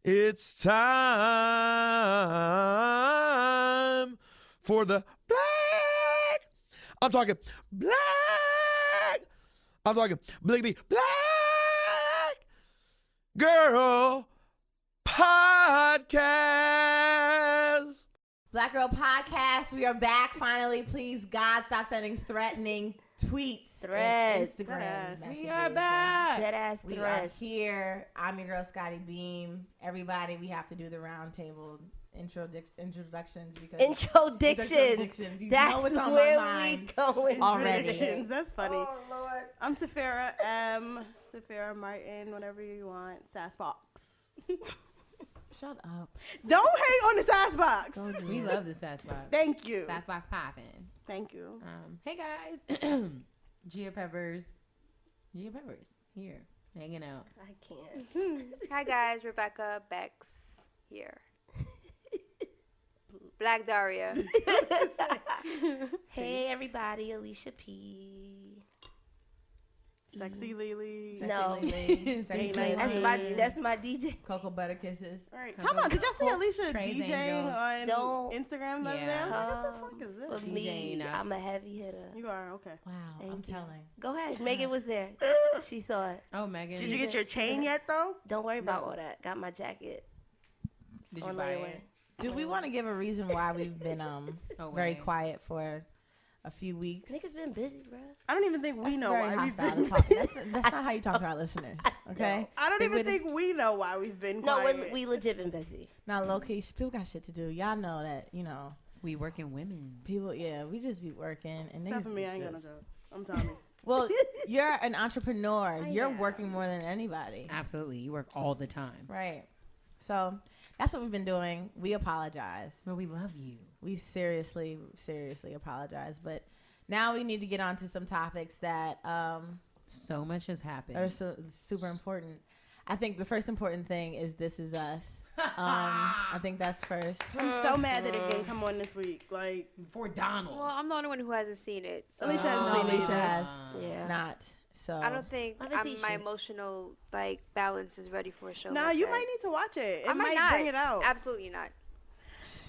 It's time for the black. I'm talking black. I'm talking bliggity black girl podcast. Black Girl Podcast. We are back finally. Please, God, stop sending threatening tweets. Threads. Instagram. We are back. Dead ass We threads. are here. I'm your girl, Scotty Beam. Everybody, we have to do the round table introductions because Introdiction. You That's know what's on where my we mind going. already. Introductions. That's funny. Oh Lord. I'm Saphira M. Saphira Martin, whatever you want. Sassbox. Shut up. Don't hate on the Sassbox. We love the Sassbox. Thank you. Sassbox popping. Thank you. Hey guys, Gia Peppers here hanging out. I can't. Hi guys, Rebecca Bex here. Black Daria. Hey everybody, Alicia P. Sexy Lily. No. Sexy Lily. That's my DJ. Cocoa Butter Kisses. All right. Talk about, did y'all see Alicia Train's DJing on Don't- Instagram the other day? I was like, what the fuck is For this? me, DJing up. I'm a heavy hitter. You are, okay. Wow, Thank I'm you. telling. Go ahead. Megan was there. She saw it. Oh, Megan. Did you get your chain yet, though? Don't worry about all that. Got my jacket. Did on you buy layaway. it? Do we want to give a reason why we've been very quiet for a few weeks? Niggas been busy, bro. I don't even think we That's know very why we've hostile been. to talk. That's not how you talk to our listeners, okay? I don't They even wouldn't- think we know why we've been No, quiet. we legit been busy. Now, low-key, people got shit to do. Y'all know that, We working women. people, we just be working. And Except niggas for me, be I ain't got no just- job. I'm telling you. Well, you're an entrepreneur. I You're am. working more than anybody. Absolutely. You work all the time. Right. So that's what we've been doing. We apologize. Well, we love you. We seriously apologize. But now we need to get on to some topics that So much has happened. are super important. I think the first important thing is This Is Us. I think that's first. I'm so mad that it didn't come on this week. Like, For Donald. Well, I'm the only one who hasn't seen it. So Alicia hasn't seen it Alicia either. has Yeah. not. So I don't think Obviously my she- emotional balance is ready for a show. nah, like you that. might need to watch it. It I might not. bring it out. Absolutely not.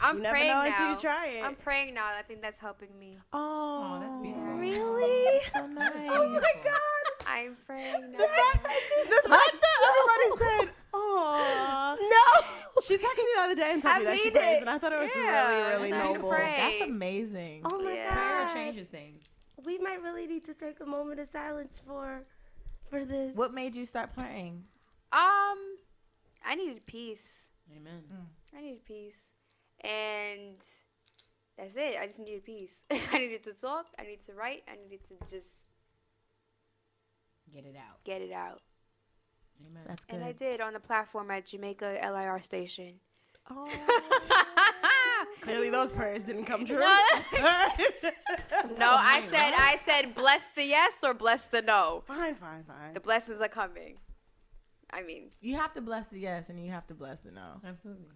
I'm You never praying know now. until you try it. I'm praying now. I think that's helping me. Oh, that's beautiful. Really? So nice. Oh my God. I'm praying now. The fact that everybody said, "Aw." No. She texted me the other day and told I me that she mean prays, it. and I thought it was Yeah, really that's noble. pray. That's amazing. Oh my Yeah. Prayer God. changes things. We might really need to take a moment of silence for this. What made you start playing? I needed peace. Amen. I needed peace. And that's it. I just needed peace. I needed to talk. I needed to write. I needed to just Get it out. get it out. Amen. That's good. And I did on the platform at Jamaica LIR station. Oh. Clearly, those prayers didn't come true. No, I said bless the yes or bless the no. Fine. The blessings are coming. I mean, You have to bless the yes and you have to bless the no. Absolutely.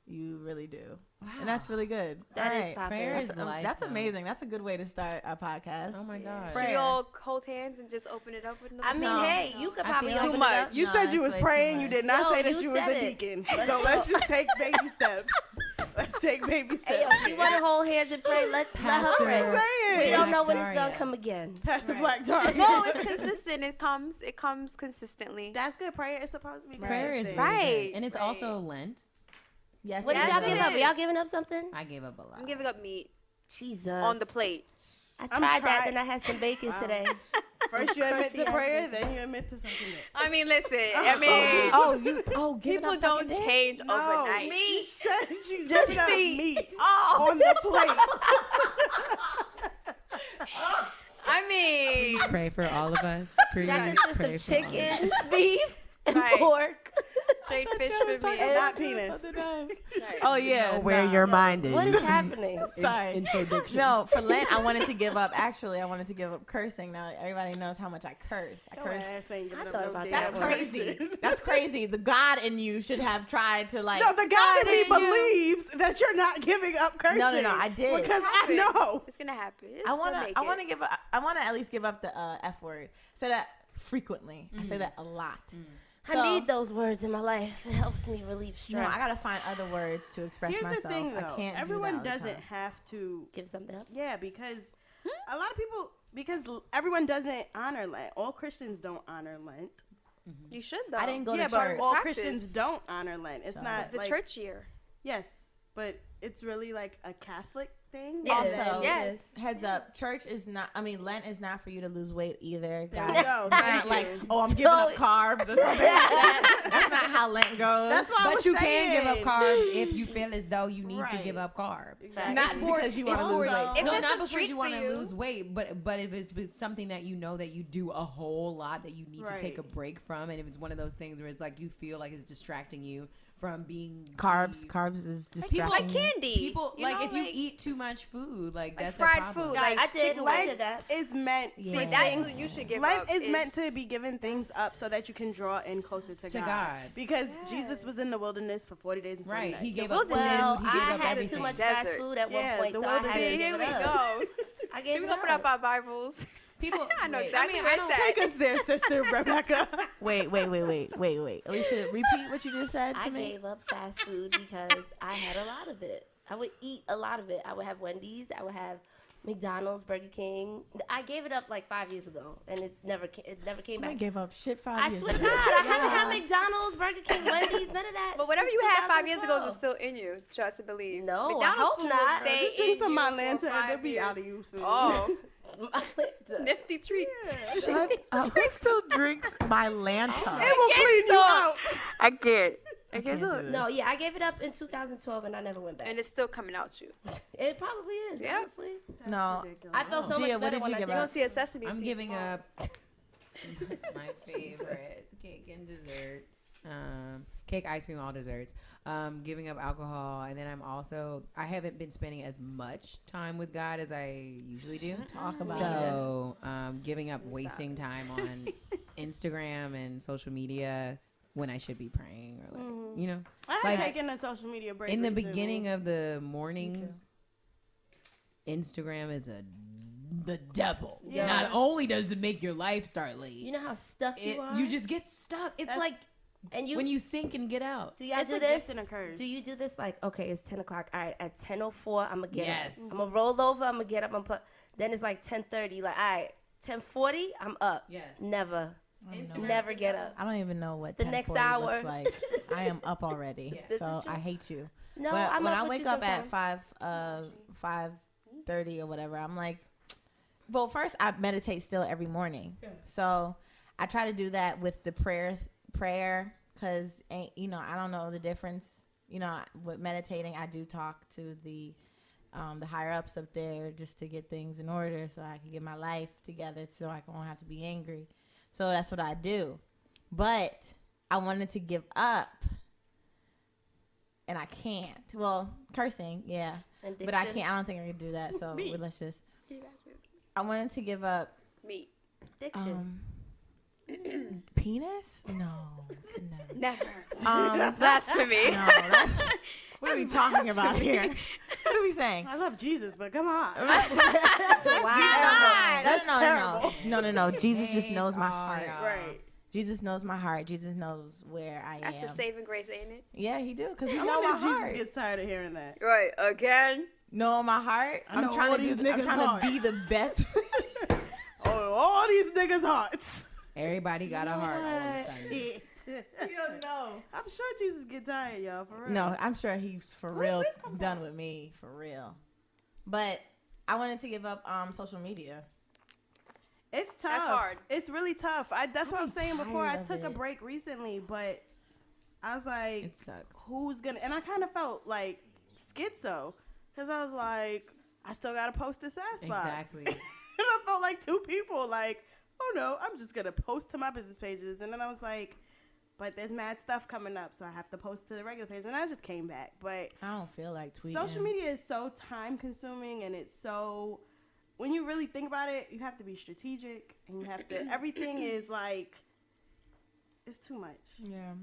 You really do. Wow. And that's really good. That All is right. popping. Prayer is That's, life. that's though. amazing. That's a good way to start our podcast. Oh my gosh. Prayer. should we all hold hands and just open it up with another I mean, No. hey, you could I probably feel open too it much. up. You No, said you that's was way praying. too You much. did not No, say that you you was said a it. deacon. So let's just take baby steps. Let's take baby steps. Hey, yo, if you want to hold hands and pray, let her Pastor. pray. I'm saying. We don't know when Daria. it's gonna come again. Pastor Right. Black Dark. No, it's consistent. It comes consistently. That's good. Prayer is supposed to be Prayer is consistent. really Right, good. And it's right. also Lent. Yes. What it did is. y'all Yes, give it up? is. Y'all giving up something? I gave up a lot. I'm giving up meat Jesus. on the plate. I I'm tried that, trying- then I had some bacon Wow. today. First you admit to crunchy prayer, ass then you admit to something else. I mean, listen. I mean, giving people up don't sucking dick? change No, overnight. she said she's Just giving up meat. meat Oh, on the plate. I mean, Pray for all of us. Please That pray consists of for all of us. chicken, beef, and Right. pork. straight fish for me. Not penis. Right. Oh yeah. Where no. your mind is. What is happening? Sorry. Introdiction. No, for Lent, I wanted to give up. Actually, I wanted to give up cursing. Now everybody knows how much I curse. I Your curse. ass ain't giving I up thought no about damn that That's one. crazy. cursing. That's crazy. The God in you should have tried to like. No, the God in me in you. believes that you're not giving up cursing. No, I did. Because I Happen. know. It's gonna happen. I We'll wanna. make I it. wanna give. I wanna at least give up the F word. Say that frequently. I say that a lot. I need those words in my life. It helps me relieve stress. No, I gotta find other words to express Here's myself. the thing, I though. can't Everyone do that all the doesn't time. have to. Give something up. Yeah, because a lot of people, everyone doesn't honor Lent. All Christians don't honor Lent. You should though. I didn't go Yeah, to but church. all Practice. Christians don't honor Lent. It's not the like, church year. Yes, but it's really like a Catholic thing. Yes. Also, Yes. heads up, church is not. I mean, Lent is not for you to lose weight either. There guys. we go. It's Thank not like, you. oh, I'm giving up carbs or something like that. That's not how Lent goes. That's what I But was you saying. can give up carbs if you feel as though you need to Right. give up carbs. Exactly. Not because you want to lose weight. If No, it's not a because treat you for want to you. lose weight, but if it's something that you know that you do a whole lot that you need to take a Right. break from, and if it's one of those things where it's like you feel like it's distracting you from being Carbs the- is People Like distracting. candy. People you like know, if you eat too much food, like that's fried a problem. food, Guys, like I did. chicken I wings. did that. is meant Yeah. for See, that's things. what you should give Lent up. is meant to be giving things up so that you can draw in closer to God. Because Jesus was in the wilderness for 40 days and 40 Right, nights. he gave Well, up food. Well, he I gave up had everything. too much Desert. fast food at Yeah, one point, the so I had to wilderness. See, give here it we up. go. I gave Should we it open up our Bibles? People, I know wait, exactly I where don't it's at. Take us there, sister Rebecca. Wait. Alicia, repeat what you just said to I me. gave up fast food because I had a lot of it. I would eat a lot of it. I would have Wendy's. I would have McDonald's, Burger King. I gave it up like 5 years ago, and it never came I back. gave up shit 5 I years swear to ago. God, I haven't had McDonald's, Burger King, Wendy's, none of that. But whatever since you had 5 years ago 2012. is still in you. Trust and believe. No, I McDonald's hope food not. will stay Just drink in some you for Atlanta and 5 they'll be years. out of you soon. Oh, nifty treat. Who still drinks my Lanta? It will clean you out. I can't. I can't can't do do this. it. No, yeah, I gave it up in 2012, and I never went back. And it's still coming out you. It probably is, Yeah. honestly. No. Ridiculous. I felt so Gia, much what better did when you I give did. You up? don't see a sesame I'm seed giving tomorrow. up my favorite cake and desserts. Cake, ice cream, all desserts. Giving up alcohol, and then I haven't been spending as much time with God as I usually do. Talk about So, giving up wasting time on Instagram and social media when I should be praying, or like, I had like, taken a social media break in the recently. beginning of the mornings, Instagram is the devil. Yeah. Not only does it make your life start late, You know how stuck you are? you just get stuck. It's That's- like and you when you sink and get out. do y'all It's do a this? gift and a curse. Do you do this like, okay, it's 10 o'clock. All right, at 10:04, I'm going to get Yes. up. I'm going to roll over. I'm going to get up. Then it's like 10:30. Like, all right, 10:40, I'm up. Yes. Never. Instagram Never is the get devil. up. I don't even know what The 10:40 next hour. looks like. I am up already, Yes. This so is true. I hate you. No, But I'm when up I with wake you up at sometime. 5:30 or whatever, I'm like, well, first I meditate still every morning, so I try to do that with the prayer, because I don't know the difference. With meditating, I do talk to the higher ups up there just to get things in order, so I can get my life together, so I won't have to be angry. So that's what I do. But I wanted to give up, and I can't. Well, cursing, yeah. But I Addiction. can't. I don't think I can do that. So Me. let's just. You guys do. I wanted to give up Me. Addiction. penis. No. Never. Blasphemy. No. That's, what are we talking about here? What are we saying? I love Jesus, but come on. That's terrible. No. Jesus just They knows my are, heart. y'all. Right. Jesus knows my heart. Jesus knows where I That's am. the saving grace, ain't it? Yeah, he do, because he I know wonder my if Jesus heart. gets tired of hearing that. Right. Again. Know my heart. I know I'm trying all to these I'm niggas' trying to be hearts. the best. Oh, all these niggas' hearts. Everybody got a heart all of a sudden. Shit. You don't know. I'm sure Jesus get tired, y'all, for real. No, I'm sure he's for real done with me, for real. But I wanted to give up social media. It's tough. That's hard. It's really tough. That's what I'm saying before. I tired of took a it. break recently, but I was like, It sucks. who's gonna? And I kind of felt like schizo, because I was like, I still gotta post this ass box. Exactly. And I felt like two people, like, oh no, I'm just gonna post to my business pages. And then I was like, but there's mad stuff coming up, so I have to post to the regular page. And I just came back. But I don't feel like tweeting. social media is so time consuming, and it's so, when you really think about it, you have to be strategic, and you have to, everything is like, it's too much. Yeah.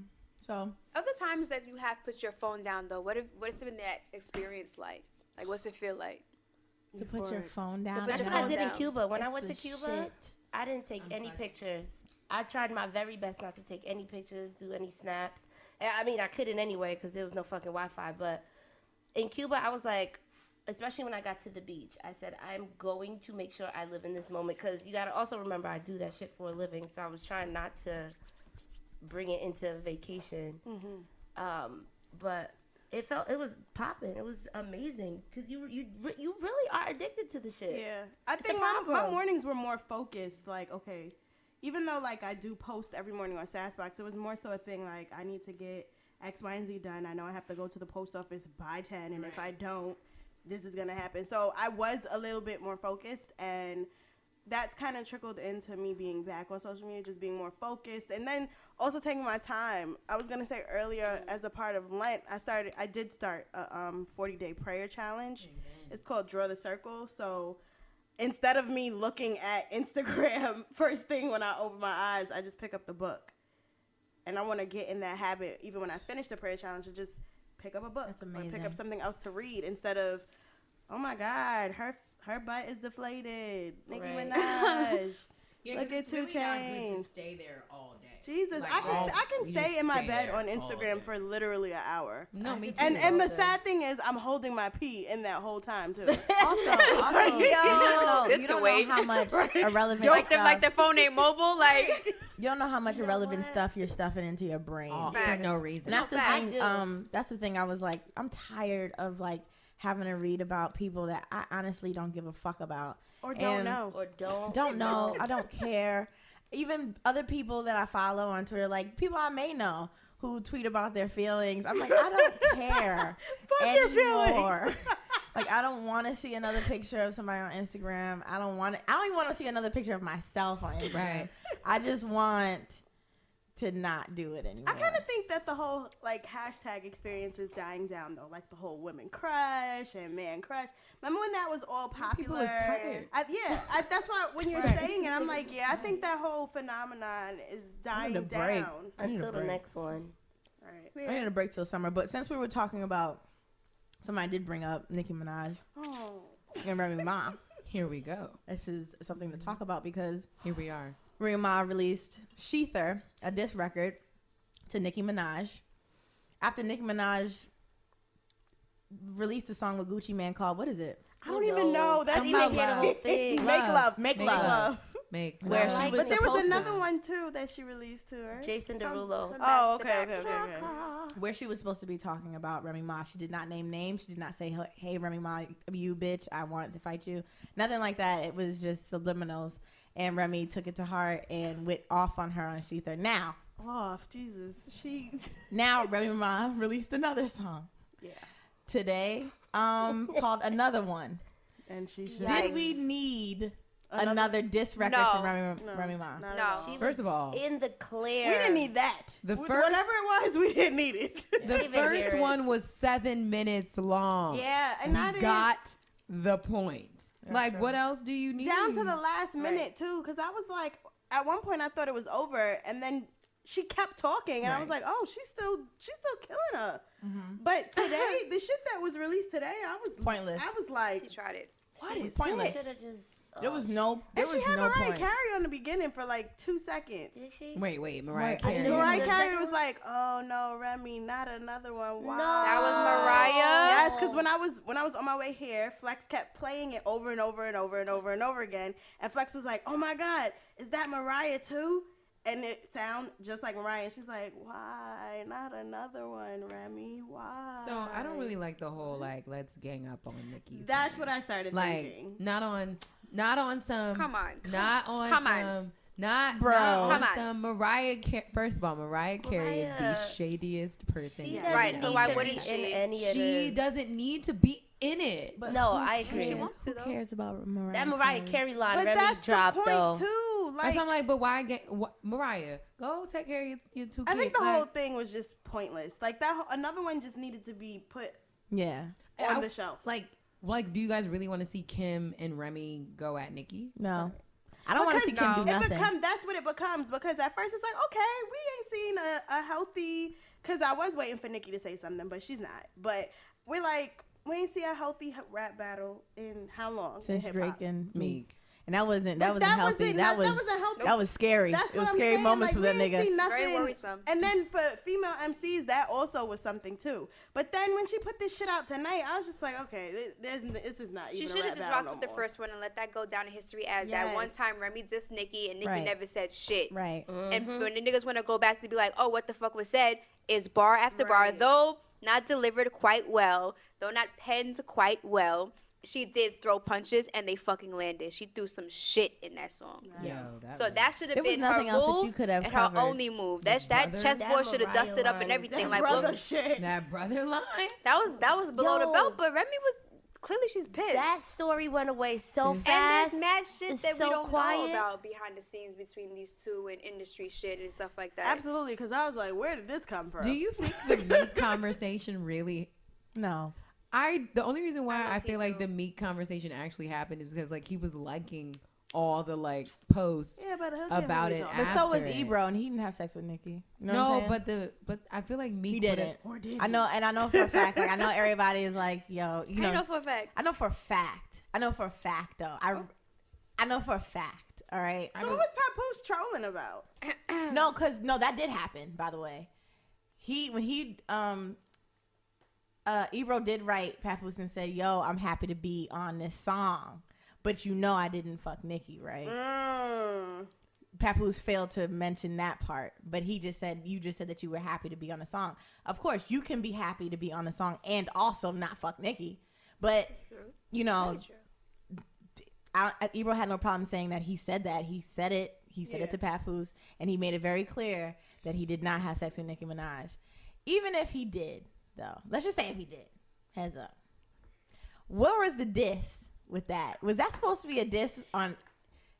So Of the times that you have put your phone down, though, what has been that experience like? Like, what's it feel like? to put your Euphoric. phone down. put That's your what I phone did in down. Cuba. When I It's went to the Cuba, shit. I didn't take any pictures. I tried my very best not to take any pictures, do any snaps. I mean, I couldn't anyway because there was no fucking Wi-Fi. But in Cuba, I was like, especially when I got to the beach, I said, I'm going to make sure I live in this moment because you got to also remember I do that shit for a living. So I was trying not to bring it into vacation. But it was popping. It was amazing because you really are addicted to the shit. Yeah. I think my mornings were more focused. Like, okay, even though like I do post every morning on Sassbox, it was more so a thing like I need to get X, Y, and Z done. I know I have to go to the post office by 10, and if I don't, this is going to happen. So I was a little bit more focused, and that's kind of trickled into me being back on social media, just being more focused, and then also taking my time. I was going to say earlier, as a part of Lent, I did start a 40-day prayer challenge. It's called Draw the Circle. So instead of me looking at Instagram first thing when I open my eyes, I just pick up the book. And I want to get in that habit, even when I finish the prayer challenge, to just pick up a book or pick up something else to read instead of, oh my God, her butt is deflated. Nicki Minaj. Look at 2 Chainz. Stay there all day. Jesus, Like, I can stay in my bed on Instagram for literally an hour. No, me too. And the sad thing is, I'm holding my pee in that whole time too. Also, you don't know how much irrelevant Like stuff. the phone ain't mobile. Like You don't know how much irrelevant stuff you're stuffing into your brain. For no reason. And that's the fact. thing. That's the thing. I was like, I'm tired of like having to read about people that I honestly don't give a fuck about. Or don't know. Or Don't know. I don't care. Even other people that I follow on Twitter, like people I may know who tweet about their feelings. I'm like, I don't care Fuck your anymore. feelings. Like, I don't want to see another picture of somebody on Instagram. I don't even want to see another picture of myself on Instagram. Right. I just want to not do it anymore. I kind of think that the whole like hashtag experience is dying down though, like the whole women crush and man crush. Remember when that was all popular? People was tired. That's why when you're saying it, I'm like, yeah, I think that whole phenomenon is dying down until the next one. All right. I need a break till summer. But since we were talking about, somebody did bring up Nicki Minaj and Remy Ma. Here we go. This is something to talk about because Here we are. Remy Ma released Sheether, a diss record, to Nicki Minaj. After Nicki Minaj released a song with Gucci Mane called, what is it? I don't even know. That's I didn't even hear the whole thing. Make love. Make love. love. Where love. she was But there was supposed to- another one too that she released too, right? Jason Derulo. Oh, okay. where she was supposed to be talking about Remy Ma. She did not name names. She did not say, hey, Remy Ma, you bitch, I want to fight you. Nothing like that. It was just subliminals. And Remy took it to heart and went off on her on Sheether. Now, Jesus. now Remy Ma released another song. Yeah. Today, called Another One. And she should. Did we need another diss record No. from Remy Ma? Not at No. all. She First was of all, in the clear. We didn't need that. Whatever it was, we didn't need it. the even hear first it. one was 7 minutes long. Yeah, and I we didn't. got the point. Like, what else do you need? Down to the last minute too, because I was like, at one point I thought it was over, and then she kept talking, and I was like, oh, she's still killing her. But today, the shit that was released today, I was Pointless. I was like, She tried it. what is pointless. this? There was no And she had no Mariah point. Carey on the beginning for like 2 seconds. Did she? Wait, Mariah Mariah Carey. Carey. Mariah The Carey second was one? like, "Oh no, Remy, not another one." Wow. No. That was Mariah? Yes, because when I was on my way here, Flex kept playing it over and over and over and over and over again, and Flex was like, "Oh my God, is that Mariah too?" And it sound just like Mariah. And she's like, "Why not another one, Remy? Why?" So I don't really like the whole like let's gang up on Nicki. That's thing. what I started like. thinking. Not on some. Come on. Not on Come on. some. Not Bro. not Come on on. some Mariah Carey. First of all, Mariah Carey is the Mariah- shadiest person. She ever. doesn't Right, so need why to wouldn't be in she? any of She this. doesn't need to be in it. But No, who I agree. She wants to, Who though. cares about Mariah? That Mariah Carey line But Remy that's dropped the point though. too. That's Like, why I'm like, but why get Mariah? Go take care of your 2 kids. I think the like, whole thing was just pointless. Like another one just needed to be put Yeah. on the show. Like, do you guys really want to see Kim and Remy go at Nicki? No. I don't want to see Kim do nothing. That's what it becomes, because at first it's like, okay, we ain't seen a healthy, because I was waiting for Nicki to say something, but she's not. But we're like, we ain't see a healthy rap battle in how long? Since in hip-hop? Drake and Meek. And that wasn't But healthy. That was healthy. that was scary. That's It was what I'm scary saying. moments Like, for that we didn't nigga. see nothing. Very worrisome. And then for female MCs, that also was something too. But then when she put this shit out tonight, I was just like, okay, this is not She even. should have just rocked rocked with the first one and let that go down in history as that one Yes. time Remy dissed Nicki and Nicki Right. never said shit. Right. And when the niggas want to go back to be like, oh, what the fuck was said, is bar after bar, Right. though not delivered quite well, though not penned quite well. She did throw punches and they fucking landed. She threw some shit in that song. Yo, So that should have There was been her nothing else that move you could have and covered. her only move. That brother- chessboard That should have Mariah dusted up and line everything. That Like, brother look, shit. that brother line. that was below the Yo. belt. But Remy was clearly she's pissed. That story went away so and fast. there's mad shit It's that so we don't quiet. know about behind the scenes between these two and industry shit and stuff like that. Absolutely, because I was like, where did this come from? Do you think the meat conversation really? No. The only reason why I think feel like so. the meat conversation actually happened is because like he was liking all the like posts Yeah, but he'll get about really it. talk. But so was after it. Ebro, and he didn't have sex with Nicki. You know what No, I'm saying? but I feel like Meek he would've- didn't. Or did I know, and I know for a fact. Like I know everybody is like, yo, you I know. know for a fact. I know for a fact. I know for a fact though. I know for a fact. All right. So what was Papoose trolling about? No, that did happen. By the way, Ebro did write Papoose and said, "Yo, I'm happy to be on this song, but you know I didn't fuck Nicki, right?" Papoose failed to mention that part, but you just said that you were happy to be on the song. Of course, you can be happy to be on the song and also not fuck Nicki, but you know, Ebro had no problem saying that he said that. He said it. He said it to Papoose, and he made it very clear that he did not have sex with Nicki Minaj. Even if he did, though, let's just say if he did, heads up. What was the diss with that? Was that supposed to be a diss on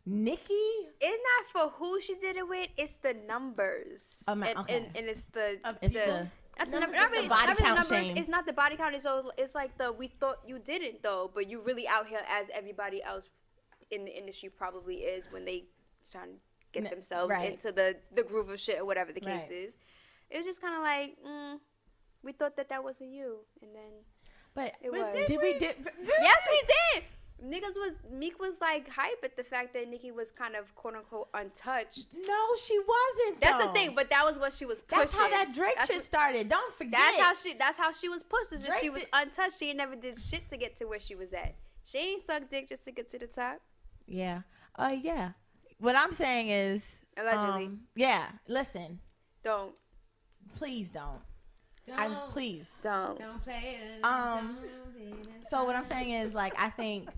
Nicki? It's not for who she did it with. It's the numbers. Okay. And it's the It's the not the numbers, not it's really, the body not really count numbers. shame. It's not the body count. It's like we thought you didn't though, but you really out here as everybody else in the industry probably is when they trying to get themselves right. into the groove of shit or whatever the case Right. is. It was just kind of like we thought that wasn't you, and then but it was. did we Yes, we did. Meek was like hype at the fact that Nicki was kind of quote unquote untouched. No, she wasn't. That's the though. thing, but that was what she was pushing. That's how that Drake That's shit what- started. Don't forget. That's how she was pushed. Is just she Drake was did- untouched. She never did shit to get to where she was at. She ain't sucked dick just to get to the top. Yeah. Yeah. What I'm saying is Allegedly. yeah. Listen, Don't please don't. Please. don't. play it. So what I'm saying is, like, I think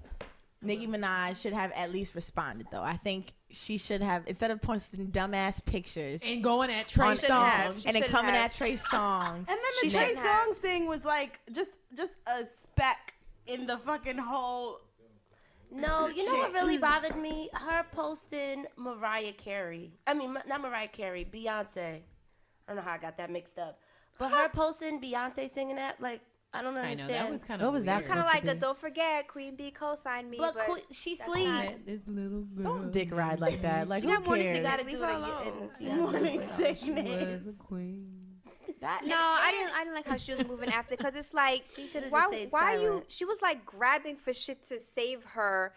Nicki Minaj should have at least responded, though. I think she should have, instead of posting dumbass pictures And going at on Trey should have. songs She and then should coming have. at Trey's songs. And then She the Trey shouldn't have. Songz thing was like just a speck in the fucking whole. No, you know what really bothered me? Her posting Mariah Carey. I mean, not Mariah Carey, Beyonce. I don't know how I got that mixed up. But her posting Beyonce singing that, like, I don't I understand. know that was kind of What was that It's kind of supposed like to a don't forget Queen B co-signed me, But but she that's sleep. not- This little girl. Don't dick ride like that. Like, She who got more to say, cares? gotta Leave do her it alone. in Morning Was sickness. a queen. No, I didn't like how she was moving after because it's like She should've why just stayed why are you? silent. She was like grabbing for shit to save her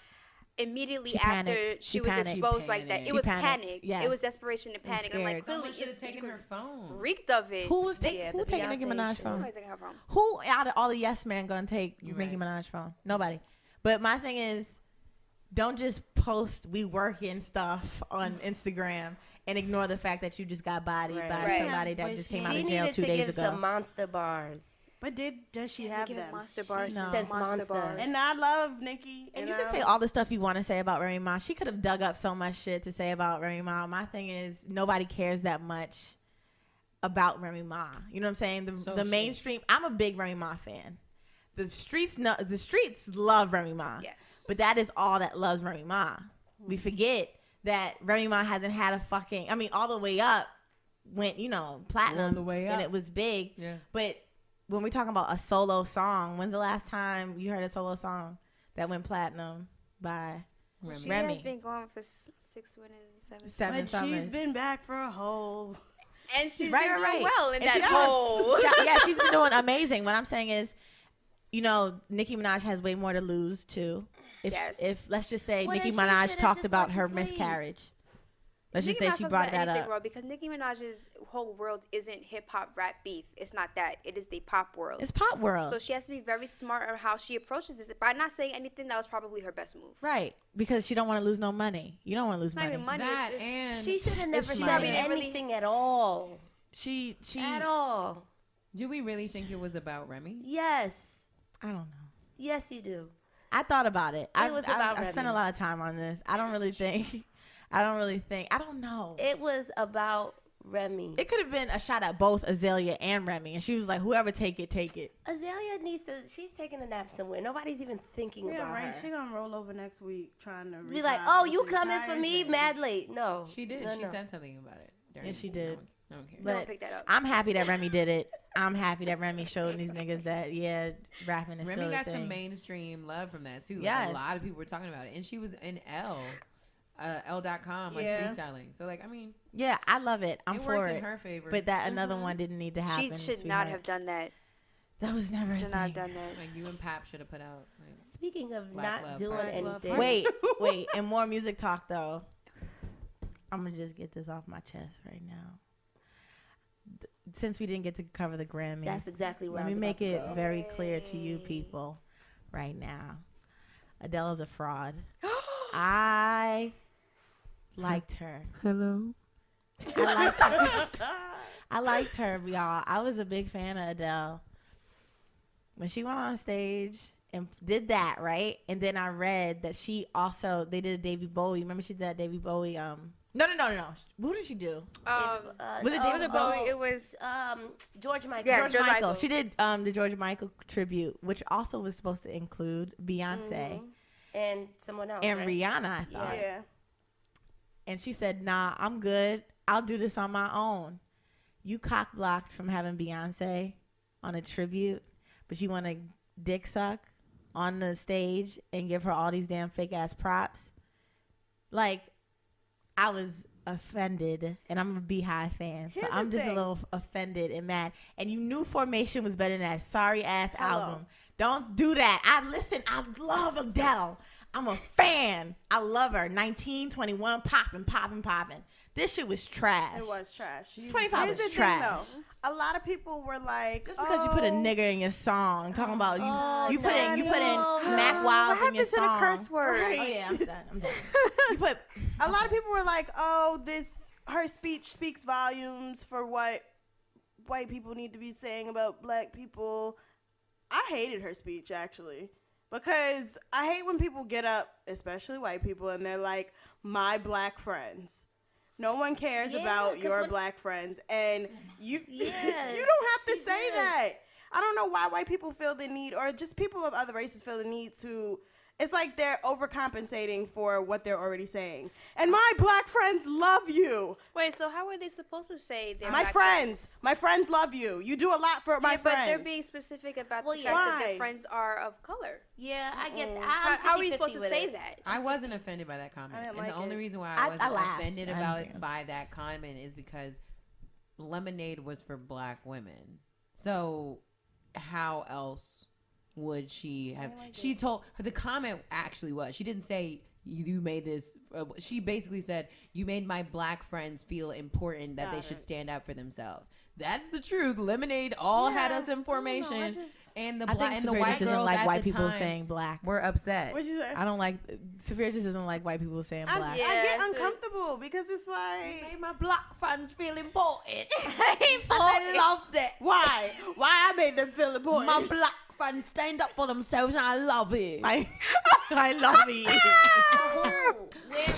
immediately She after panicked. she She was panicked. exposed like that. Panicked. It She was panicked. panic. Yeah. It was desperation and panic. I'm like scared. clearly Someone should have it's taken her phone. reeked of it. Who was Yeah, who the taking Nicki Beyonce Minaj shit. phone? Somebody's taking her phone. Who out of all the yes men gonna take You're Nicki right. Minaj phone? Nobody. But my thing is, don't just post we working stuff on Instagram and ignore the fact that you just got bodied Right. by Right. somebody that But just she came out She of jail needed 2 to days give ago. some monster bars. But does she She have hasn't given them? monster bars No. since Since monster Monster. bars. And I love Nicki. And you can say all the stuff you want to say about Remy Ma. She could have dug up so much shit to say about Remy Ma. My thing is, nobody cares that much about Remy Ma. You know what I'm saying? So The shit. mainstream. I'm a big Remy Ma fan. The streets love Remy Ma. Yes. But that is all that loves Remy Ma. We forget that Remy Ma hasn't had a fucking. I mean, all the way up went, platinum. All the way and up. it was big. Yeah. But when we're talking about a solo song, when's the last time you heard a solo song that went platinum by Remy. She Remy? has been going for 6 winners, 7. Seven But Summers? she's been back for a whole. And she's Right, been right, doing right. well in And that she- hole. Yeah, she's been doing amazing. What I'm saying is, Nicki Minaj has way more to lose too. if let's just say Well, Nicki then she Minaj should've talked just about went to her sleep. miscarriage. Let's Nicki just say Minaj she talks brought about that anything, up. bro, because Nicki Minaj's whole world isn't hip hop rap beef. It's not that. It is the pop world. It's pop world. So she has to be very smart on how she approaches this. By not saying anything, that was probably her best move. Right, because she don't want to lose no money. You don't want to lose It's not money. even money. That It's and She should have never It's said money. anything at all. She At all. do we really think it was about Remy? Yes. I don't know. Yes, you do. I thought about it. It was about I spent Remy. a lot of time on this. I don't think. I don't know. It was about Remy. It could have been a shot at both Azalea and Remy, and she was like, "Whoever take it, take it." Azalea needs to. She's taking a nap somewhere. Nobody's even thinking Yeah, about right. her. She gonna roll over next week trying to Be like, revive oh, this you coming entire for me? thing. Mad late. No. She did. No, She no. said something about it. Yeah, she did. I don't care. No one But picked that up. I'm happy that Remy did it. I'm happy that Remy showed these niggas that rapping is Remy still a got thing. some mainstream love from that too. Like, Yes. a lot of people were talking about it, and she was in L.com, like Yeah. freestyling. So like, I mean, Yeah, I love it. I'm it for worked it. in her favor. But that another one didn't need to happen. She should not sweetheart. have done that. That was never. a Should not have thing. done that. like you and Pap should have put out. Like, Speaking of Black not love, doing Black love. anything. Wait, and more music talk though. I'm gonna just get this off my chest right now. Since we didn't get to cover the Grammys, That's exactly where let I me was make about to it go. very clear to you people right now. Adele is a fraud. I liked her. hello. I liked her. I liked her, y'all. I was a big fan of Adele. When she went on stage and did that, right? And then I read that they did a David Bowie. Remember she did that David Bowie, No. Who did she do? Was Was it David Bowie? Bowie? It was George Michael. Yeah, George George Michael. Michael. She did the George Michael tribute, which also was supposed to include Beyonce And someone else. and right? Rihanna, I thought. Yeah. And she said, nah, I'm good. I'll do this on my own. You cock blocked from having Beyonce on a tribute, but you want to dick suck on the stage and give her all these damn fake ass props. Like, I was offended, and I'm a Beehive fan, so Here's I'm the just a thing. little offended and mad. And you knew Formation was better than that sorry ass Hello. album. Don't do that. I love Adele. I'm a fan. I love her. 19, 21, popping. This shit was trash. It was trash. 25 Here's was the trash. thing, though. A lot of people were like, Just because you put a "Oh, nigger in your song, talking about you put in no. Mac What Wiles in happened your to song. the curse word? Right. Oh yeah, I'm done. You put A lot of people were like, "Oh, her speech speaks volumes for what white people need to be saying about black people." I hated her speech actually, because I hate when people get up, especially white people, and they're like, "My black friends." No one cares Yeah, about 'cause your when- black friends, and you Yes, you don't have to she say did. that. I don't know why white people feel the need, or just people of other races feel the need to. It's like they're overcompensating for what they're already saying. And my black friends love you. Wait, so how are they supposed to say they're My black friends love you. You do a lot for my yeah, friends. but they're being specific about Well, the yeah. fact that Why? their friends are of color. Yeah, I get that. How are we supposed to say that? I wasn't offended by that comment. I didn't And like the only it. reason why I I wasn't laughed. offended I didn't about care. by that comment is because Lemonade was for black women. So how else would she have she told the comment actually was she didn't say you made this she basically said you made my black friends feel important that they Got should it. stand up for themselves. That's the truth. Lemonade all had us in formation, and the I black think and the Severe white just doesn't girls like at white the people time saying black. were upset. What'd you say? I don't like Severe just doesn't like white people saying I black. Yeah, get that's it. uncomfortable because it's like, Made my black fans feel important. I loved it. why? Why I made them feel important? My black fans stand up for themselves, and I love it. I love it. Where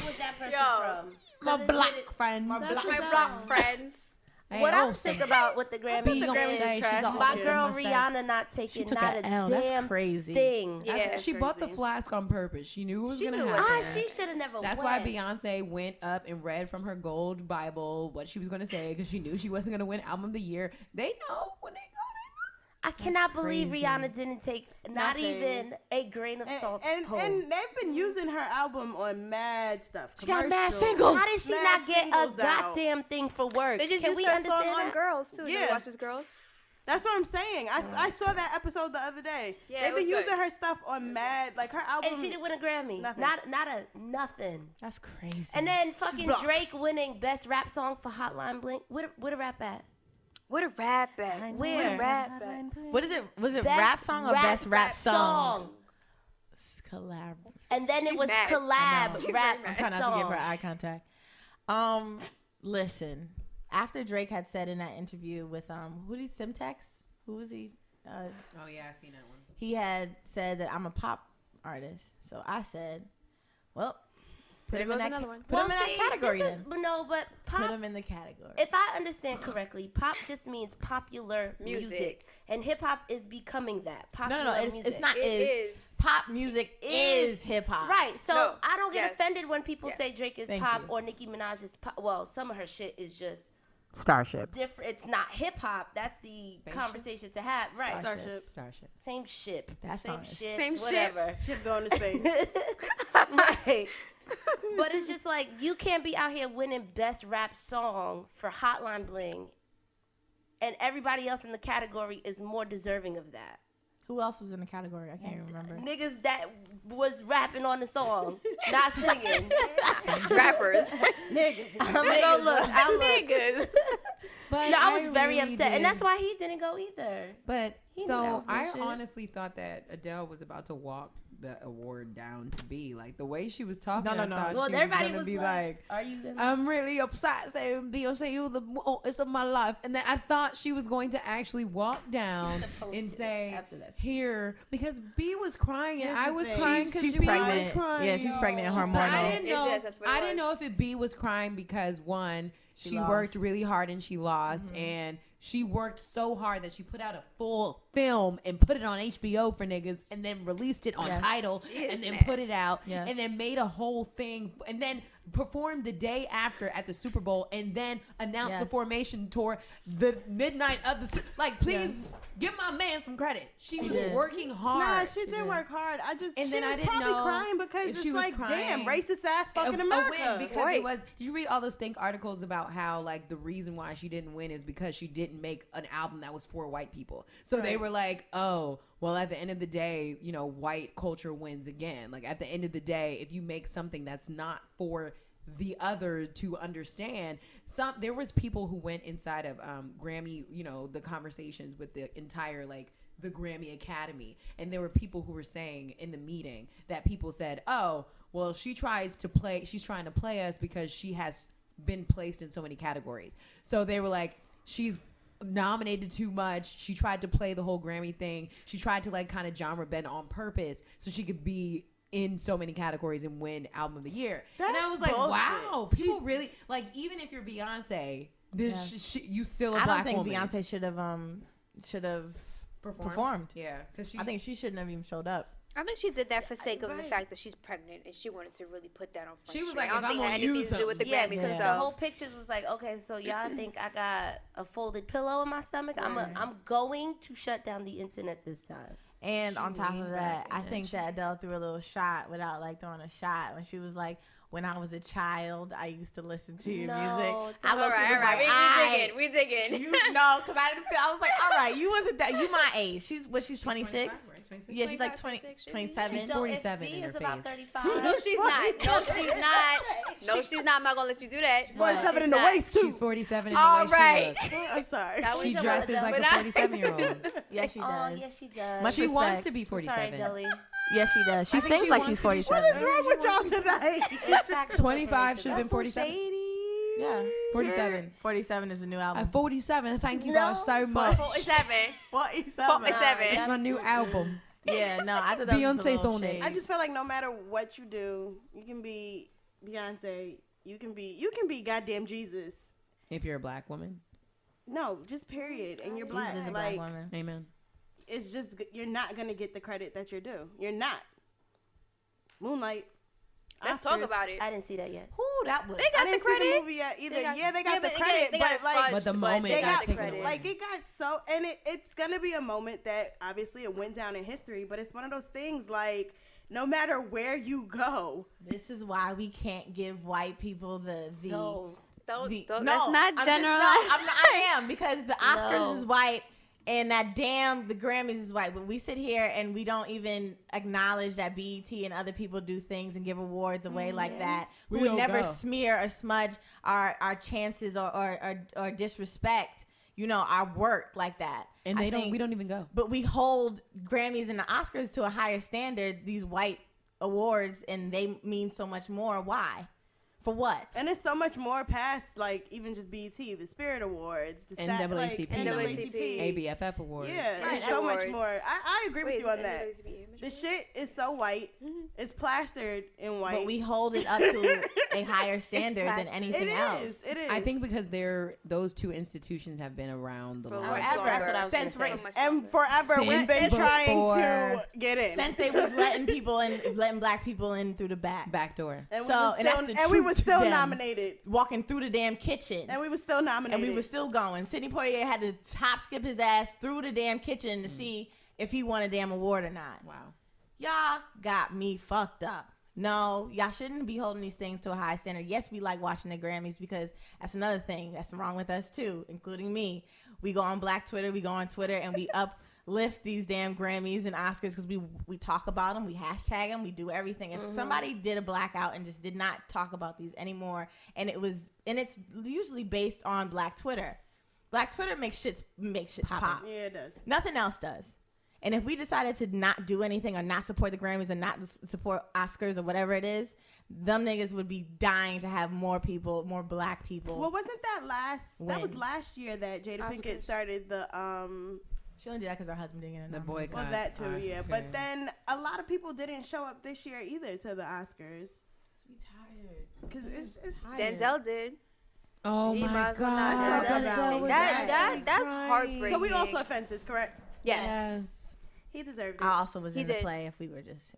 was that person Yo. from? My 'Cause it black did it- friends. That's my black friends. What I'm sick about with the Grammys the Grammys is is trash. my She's girl awesome. Rihanna not She taking took not an a L. damn That's crazy. thing. Yeah. She bought the crazy. flask on purpose. She knew it was She going to knew it. happen. Ah, she should have never That's went. why Beyonce went up and read from her gold Bible what she was going to say because she knew she wasn't going to win Album of the Year. They know when they go. I cannot believe crazy. Rihanna didn't take not Nothing. even a grain of salt. And home. they've been using her album on mad stuff. She got mad commercials. singles. How did she Mad not get a singles out. goddamn thing for work? They just Can used we her understand song on that? Girls too. Did Yeah. you watch this Girls? That's what I'm saying. I saw that episode the other day. Yeah, They've it been was using good. her stuff on Mad, like her album. And she didn't win a Grammy. Nothing. Nothing. That's crazy. And then fucking blocked. Drake winning best rap song for Hotline Bling. What a rap at? What a rap at? Where? What a rap at? what is it? Was it Best rap song or best rap song? Collab. And then it She's was mad. collab She's rap very mad. I'm trying not to give her song. eye contact. Listen. After Drake had said in that interview with who did he Simtex? Who was he? Oh yeah, I seen that one. He had said that I'm a pop artist. So I said, well, put There him in goes that another one. put him in that category then. But Put pop. him in the category. If I understand correctly, pop just means popular music, and hip hop is becoming that. Popular No, music. it's not It is. Pop music is hip hop. Right, so No. I don't get Yes. offended when people Yes. say Drake is Thank pop you. or Nicki Minaj is pop. Well, some of her shit is just Starship. different. It's not hip hop. That's the Spaceship? conversation to have. Right, Starship. Starship. same ship, That same song is- shit, Same shit. whatever. Shit going to space. Right. But it's just like you can't be out here winning best rap song for Hotline Bling, and everybody else in the category is more deserving of that. Who else was in the category? I can't even remember. Niggas that was rapping on the song, not singing. Rappers. Niggas. I'll look. Niggas. But No, I was very really upset, and did- that's why he didn't go either. But He knew that so was I bullshit. honestly thought that Adele was about to walk the award down to B. Like the way she was talking, No, no, I no. thought Well, she everybody was gonna was be like, "Are you gonna?" I'm really upset saying Beyonce, you're the it's of my life. And then I thought she was going to actually walk down supposed and to say, after that. here, because B was crying and Here's I the was thing. crying because She's B pregnant. was crying. Yeah, she's pregnant and But I hormonal. didn't know. Yes, that's what it I didn't was. know if B was crying because one, She she lost. worked really hard and she lost, and she worked so hard that she put out a full film and put it on HBO for niggas, and then released it on Yes. Tidal, She is and then mad. put it out, Yes. and then made a whole thing, and then performed the day after at the Super Bowl, and then announced the Yes. Formation tour the midnight of the like. Please give my man some credit. She was did. working hard. Nah, she did work hard. I just And she then I was didn't probably know crying because if it's she was like, crying. damn, racist ass fucking a America. win because Right. it was. You read all those think articles about how like the reason why she didn't win is because she didn't make an album that was for white people. So they Right. were like, oh, well, at the end of the day, you know, white culture wins again. Like at the end of the day, if you make something that's not for the other to understand, there was people who went inside of Grammy, you know, the conversations with the entire like the Grammy Academy, and there were people who were saying in the meeting that people said, oh, well, she's trying to play us because she has been placed in so many categories. So they were like, she's nominated too much. She tried to play the whole Grammy thing. She tried to like kind of genre bend on purpose so she could be in so many categories and win album of the year. And I That's was like, bullshit. wow, people really like, even if you're Beyonce, this you still a I black don't think woman. Beyonce should have performed. Yeah, because I think she shouldn't have even showed up. I think she did that for sake of the Right. fact that she's pregnant and she wanted to really put that on front She was street. like, I if don't think I'm it had gonna anything use to do with the Yeah, Grammys because the herself. whole pictures was like, okay, so y'all think I got a folded pillow in my stomach? I'm going to shut down the internet this time. And on top of leaned that, back and I then think she- that Adele threw a little shot without like throwing a shot when she was like, "When I was a child, I used to listen to your No, music." all I All looked right, and all was right. like, We digging. You know, because I didn't feel. I was like, all right, you wasn't that. You my age. She's 26. 25, right? 26? Yeah, she's like 25, 20, 26, 27. She's So 47 if B in her is about face. 35. No, she's not. No, she's not. No, she's not. I'm not gonna let you do that. 47 She's in the not. waist too. She's 47 in the All way right. she looks. I'm sorry. That was She your dresses Adele. like But a I- 47-year-old. Yeah, she Oh, does. yes, she does. Much She respect. wants to be I'm sorry, 47. Jelly. Yes, she does. She I think sings she like wants she's to be 47. What is wrong with y'all tonight? It's factual 25 information. should have been That's so 47. shady. Yeah, 47. 47 is a new album. 47. Thank you No. guys so much. 47. 47. 47. It's my new album. Yeah, no, I thought that was Beyonce's a little on it. shade. I just feel like no matter what you do, you can be Beyonce. You can be goddamn Jesus. If you're a black woman. No, just period. And you're Jesus black. is a black Like woman. Amen. it's just you're not gonna get the credit that you're due. You're not. Moonlight. Let's Oscars. talk about it. I didn't see that yet. Ooh, that was. They I got didn't the credit. see the movie yet either. They got- yeah, they got yeah, the but they credit, got but like But the fudged, moment they got got taken credit. away. like it got so, and it's gonna be a moment that obviously it went down in history. But it's one of those things like no matter where you go, This is why we can't give white people the No. Don't, the don't, no, let's not I'm just- generalize. no, I am because the Oscars No. is white And that the Grammys is white. But we sit here and we don't even acknowledge that BET and other people do things and give awards away like that. We would never smear or smudge our chances or disrespect, our work like that. And we don't even go. But we hold Grammys and the Oscars to a higher standard, these white awards, and they mean so much more. Why? For what? And it's so much more past even just BET, the Spirit Awards, the NAACP, NAACP, ABFF Awards. Yeah, it's so much more. I agree with you on that. The shit is so white. It's plastered in white. But we hold it up to a higher standard than anything else. It is. I think because those two institutions have been around the longest. Forever. That's what I was Since gonna say. And forever we've been trying to get in. Since they was letting black people in through the back door. And we were still nominated. Walking through the damn kitchen. And we were still nominated. And we were still going. Sidney Poitier had to hop skip his ass through the damn kitchen to see if he won a damn award or not. Wow. Y'all got me fucked up. No, y'all shouldn't be holding these things to a high standard. Yes, we like watching the Grammys because that's another thing that's wrong with us too, including me. We go on Black Twitter, we go on Twitter, and we uplift these damn Grammys and Oscars because we talk about them, we hashtag them, we do everything. If somebody did a blackout and just did not talk about these anymore, and it's usually based on Black Twitter. Black Twitter makes shit pop. Yeah, it does. Nothing else does. And if we decided to not do anything or not support the Grammys or not support Oscars or whatever it is, them niggas would be dying to have more black people. Well, wasn't that was last year that Jada Pinkett started the She only did that because her husband didn't get enough. The boycott. Well, that too, yeah. Oscars. But then a lot of people didn't show up this year either to the Oscars. We tired. Because it's Denzel did. Oh He my might as well not God. have Let's done talk about anything. that. That's heartbreaking. So we also offenses, correct? Yes. He deserved it. I also was He in the did. play if we were just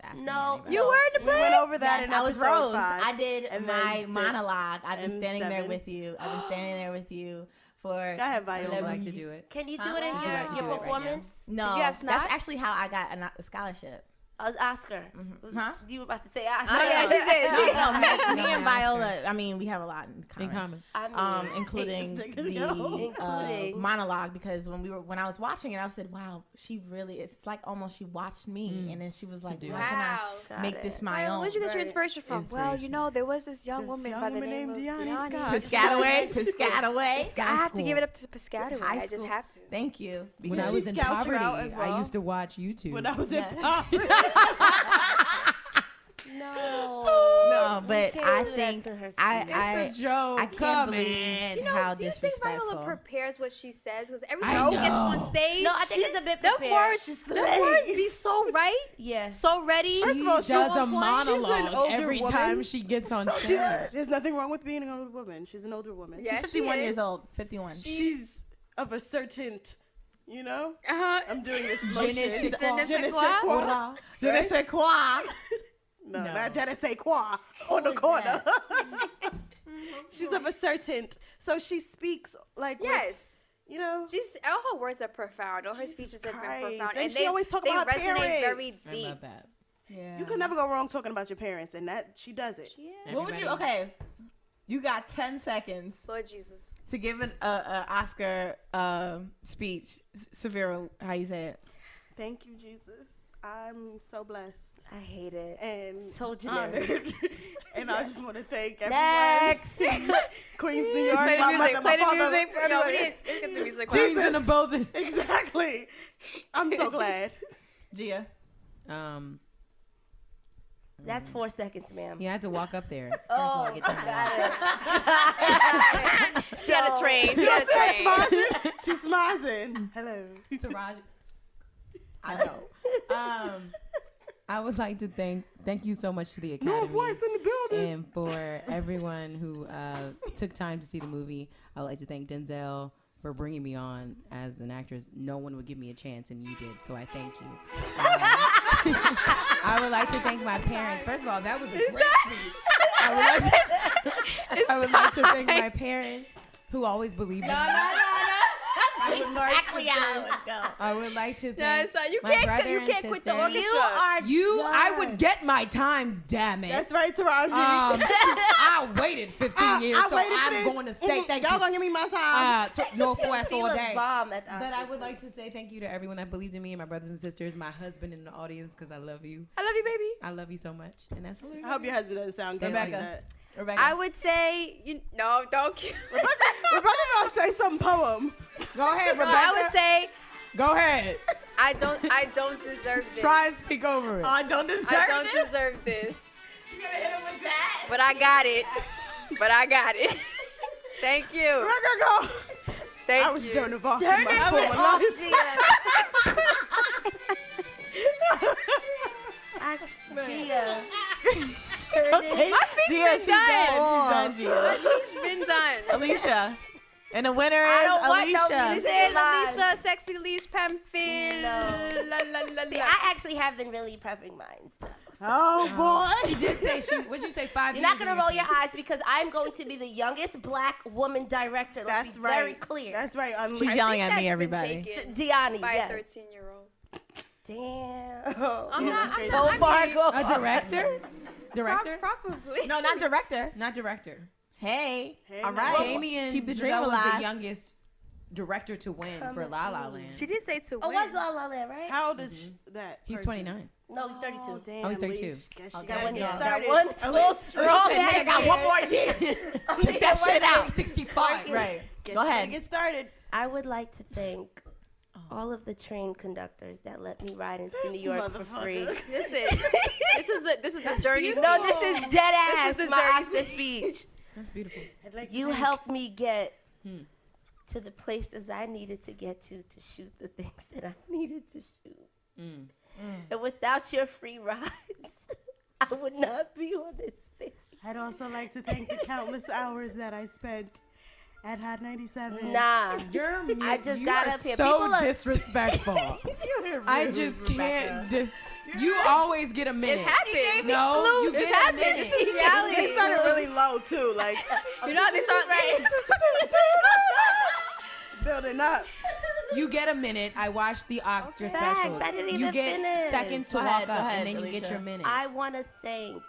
asking. No, anybody. You were in the We play? went over that Yes, in I was episode Rose. 5. I did and then my 6 monologue. I've been and standing there 7. with you. I've been standing there with you for. Go ahead, Would you Viola. like to do it? Can you do Huh? it in Would you like to your do it right performance? No, Did you have that's snacks? actually how I got a scholarship. Oscar. Huh? You were about to say Oscar. Oh, yeah, she did. No, me and Viola. I mean, we have a lot in In common. common. I mean, Including This the nigga, yo. Including- monologue, because when I was watching it, I said, "Wow, she really." It's like almost she watched me, and then she was like, do "How it. can Wow. I Got make it. this my Viola, own?" where'd you get your Right. inspiration from? Well, there was this young woman by the name of Diani. Piscataway. I have to school. give it up to Piscataway. High I just school. have to. Thank you. When I She was in scouts you poverty, out as well. I used to watch YouTube. When I was in Yeah. poverty. No, but can't I do that think to her I It's a joke. I can't Come believe in. You know, how do you think disrespectful. Viola prepares what she says? Because every I time she gets on know. stage, No, I think it's a bit them prepared. words be so right, Yes. so ready. First of all, She she's does a an monologue older every woman. time she gets on stage. There's nothing wrong with being an older woman. She's an older woman. Yeah, 51 she years is. old. 51. She's of a certain, Uh-huh. I'm doing this Je ne motion. sais quoi. Je ne sais Je ne sais quoi. quoi. Je ne sais quoi. No, No. not je ne sais quoi on the corner. She's of a certain, so she speaks like with, Yes. she's All her words are profound. All her Jesus speeches have been Christ. profound, And she they always talk they about her resonate parents. very I deep. love that. Yeah. you can never go wrong talking about your parents, and that she does it. Yeah. What would you? Everybody- Okay, you got 10 seconds Lord Jesus. to give an Oscar speech. Severa, how you say it? Thank you, Jesus. I'm so blessed I hate it. and So generic. honored. And I just want to thank everyone. Next. Queens, New York. Play the my music. mother, Play my the father, music. No, we everybody. didn't. Let's get the music. Queens first. in the building. Exactly. I'm so glad. Gia. That's 4 seconds, ma'am. You had to walk up there. First Oh, of all, get the got it. She had a train. She had a train. Smazing. She's smazing. Hello. Taraj. I know. I would like to thank you so much to the Academy. No voice in the building. And for everyone who took time to see the movie, I would like to thank Denzel for bringing me on as an actress. No one would give me a chance, and you did, so I thank you. I would like to thank my parents. First of all, that was a great speech. I would like to thank my parents who always believed in me. exactly how it would go. I would like to Yeah, thank so you my can't brother you and can't quit the sister. orchestra. I would get my time, damn it. That's right, Taraji. I waited 15 years, I so waited for I'm this. going to say thank Y'all you. gonna give me my time. Northwest She all was day. bomb at the But I Oscars, would too. like to say thank you to everyone that believed in me and my brothers and sisters, my husband in the audience, because I love you. I love you, baby. I love you so much. And that's I hope your husband doesn't sound gay like that. Rebecca. I would say no, don't. Rebecca gonna say some poem. Go ahead, No, Rebecca. I would say Go ahead. I don't deserve this. Try and speak over it. I don't deserve I don't this. deserve this. You gotta hit him with that. But I got it. Thank you. Rebecca, go. Thank I was you. Joan of Arc. Turn in my this former shit off, life. Gia. Turn it. My speech been done. Gia. It's been done. Alicia. And the winner is I don't want no Alicia. This music. is Alicia, sexy Leash Pamphil. No. La la la See, la. I actually have been really prepping mine. Oh boy. She did say what'd you say, 5 You're years? not gonna roll your eyes because I'm going to be the youngest black woman director. Let's That's be right. very clear. That's right. Keep Unleashed. yelling That's at me, been everybody. taken Diani, by yes. a 13-year-old. Damn. I'm not. So far, go. A director? Director? Probably. No, not director. Not director. Hey, Hey, all now. right. Jamie and Keep the dream Giselle was alive. the youngest director to win for La La Land. She did say to Oh, win. was La La Land, right? How old is that? He's person? 29. No, he's 32. Oh, damn, Oh, he's 32. Leash. Guess Okay, you gotta one get year. started. One full strong I got one more year. Get that shit out. 65. Right. Guess Go you gotta ahead. Get started. I would like to thank all of the train conductors that let me ride into This New York for free. motherfucker. Listen, this is the journey. No, this is dead ass. This is the my journey Oscar speech. That's beautiful. I'd like to You thank- helped me get to the places I needed to get to shoot the things that I needed to shoot. And without your free rides, I would not be on this stage. I'd also like to thank the countless hours that I spent at Hot 97. Nah. I just got up here. So People are- disrespectful. I just can't. You always get a minute. It's happened. No, you It's get a happened. minute. This is reality. They started really low too, like You know they start building up. You get a minute. I watched the Oscar Facts. special. I didn't you even get finish. seconds to Go walk ahead, go up, ahead, and then you get Alicia. your minute. I want to thank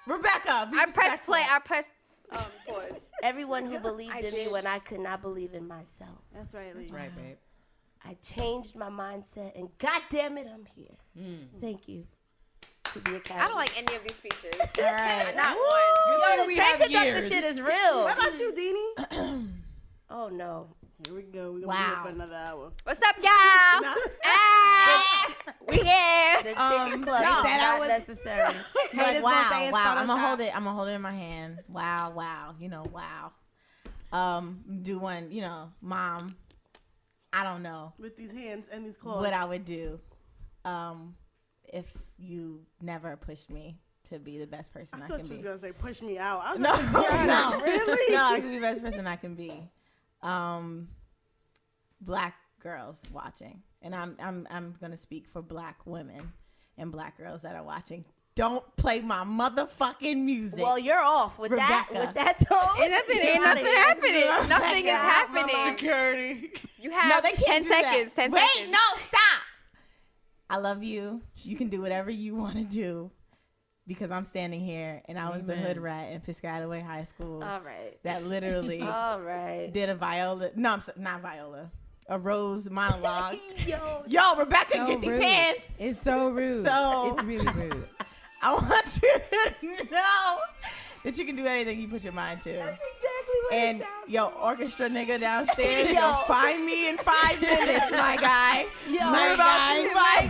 Rebecca, be I pressed respectful. play. I pressed pause. everyone who believed in me when I could not believe in myself. That's right, Lee. That's right, babe. I changed my mindset, and God damn it, I'm here. Thank you to the Academy. I don't like any of these speeches. All right. Not Good one. thing Yo, the we train have conductor years. shit is real. What about you, Deanie? Oh no. Here we go. We're gonna be Wow. here for another hour. What's up, y'all? Ah, we here. The chicken club no, is that not was- necessary. Like, Haters gonna wow, say it's wow. I'm gonna Photoshop. hold it. I'm gonna hold it in my hand. Wow, wow. You know, wow. Do one. You know, mom. I don't know With these hands and these claws. what I would do, if you never pushed me to be the best person I I thought can you was be. gonna say push me out. I was No, like, no, really? no. I can be the best person I can be. Black girls watching, and I'm gonna speak for black women and black girls that are watching. Don't play my motherfucking music. Well, you're off with that. Rebecca. With that tone. Ain't nothing happening. Nothing is happening. Security. You no, have they 10 can't do that. seconds. 10 Wait, seconds. no, stop. I love you. You can do whatever you want to do because I'm standing here and I was the hood rat in Piscataway High School All right. that literally All right. did a viola. No, not viola. A Rose monologue. Yo. Yo, Rebecca, So get these rude. hands. It's so rude. So- It's really rude. I want you to know that you can do anything you put your mind to. That's exactly what And it sounds yo, orchestra nigga downstairs, Yo. yo, find me in 5 minutes, my guy. Yo, We're about to fight,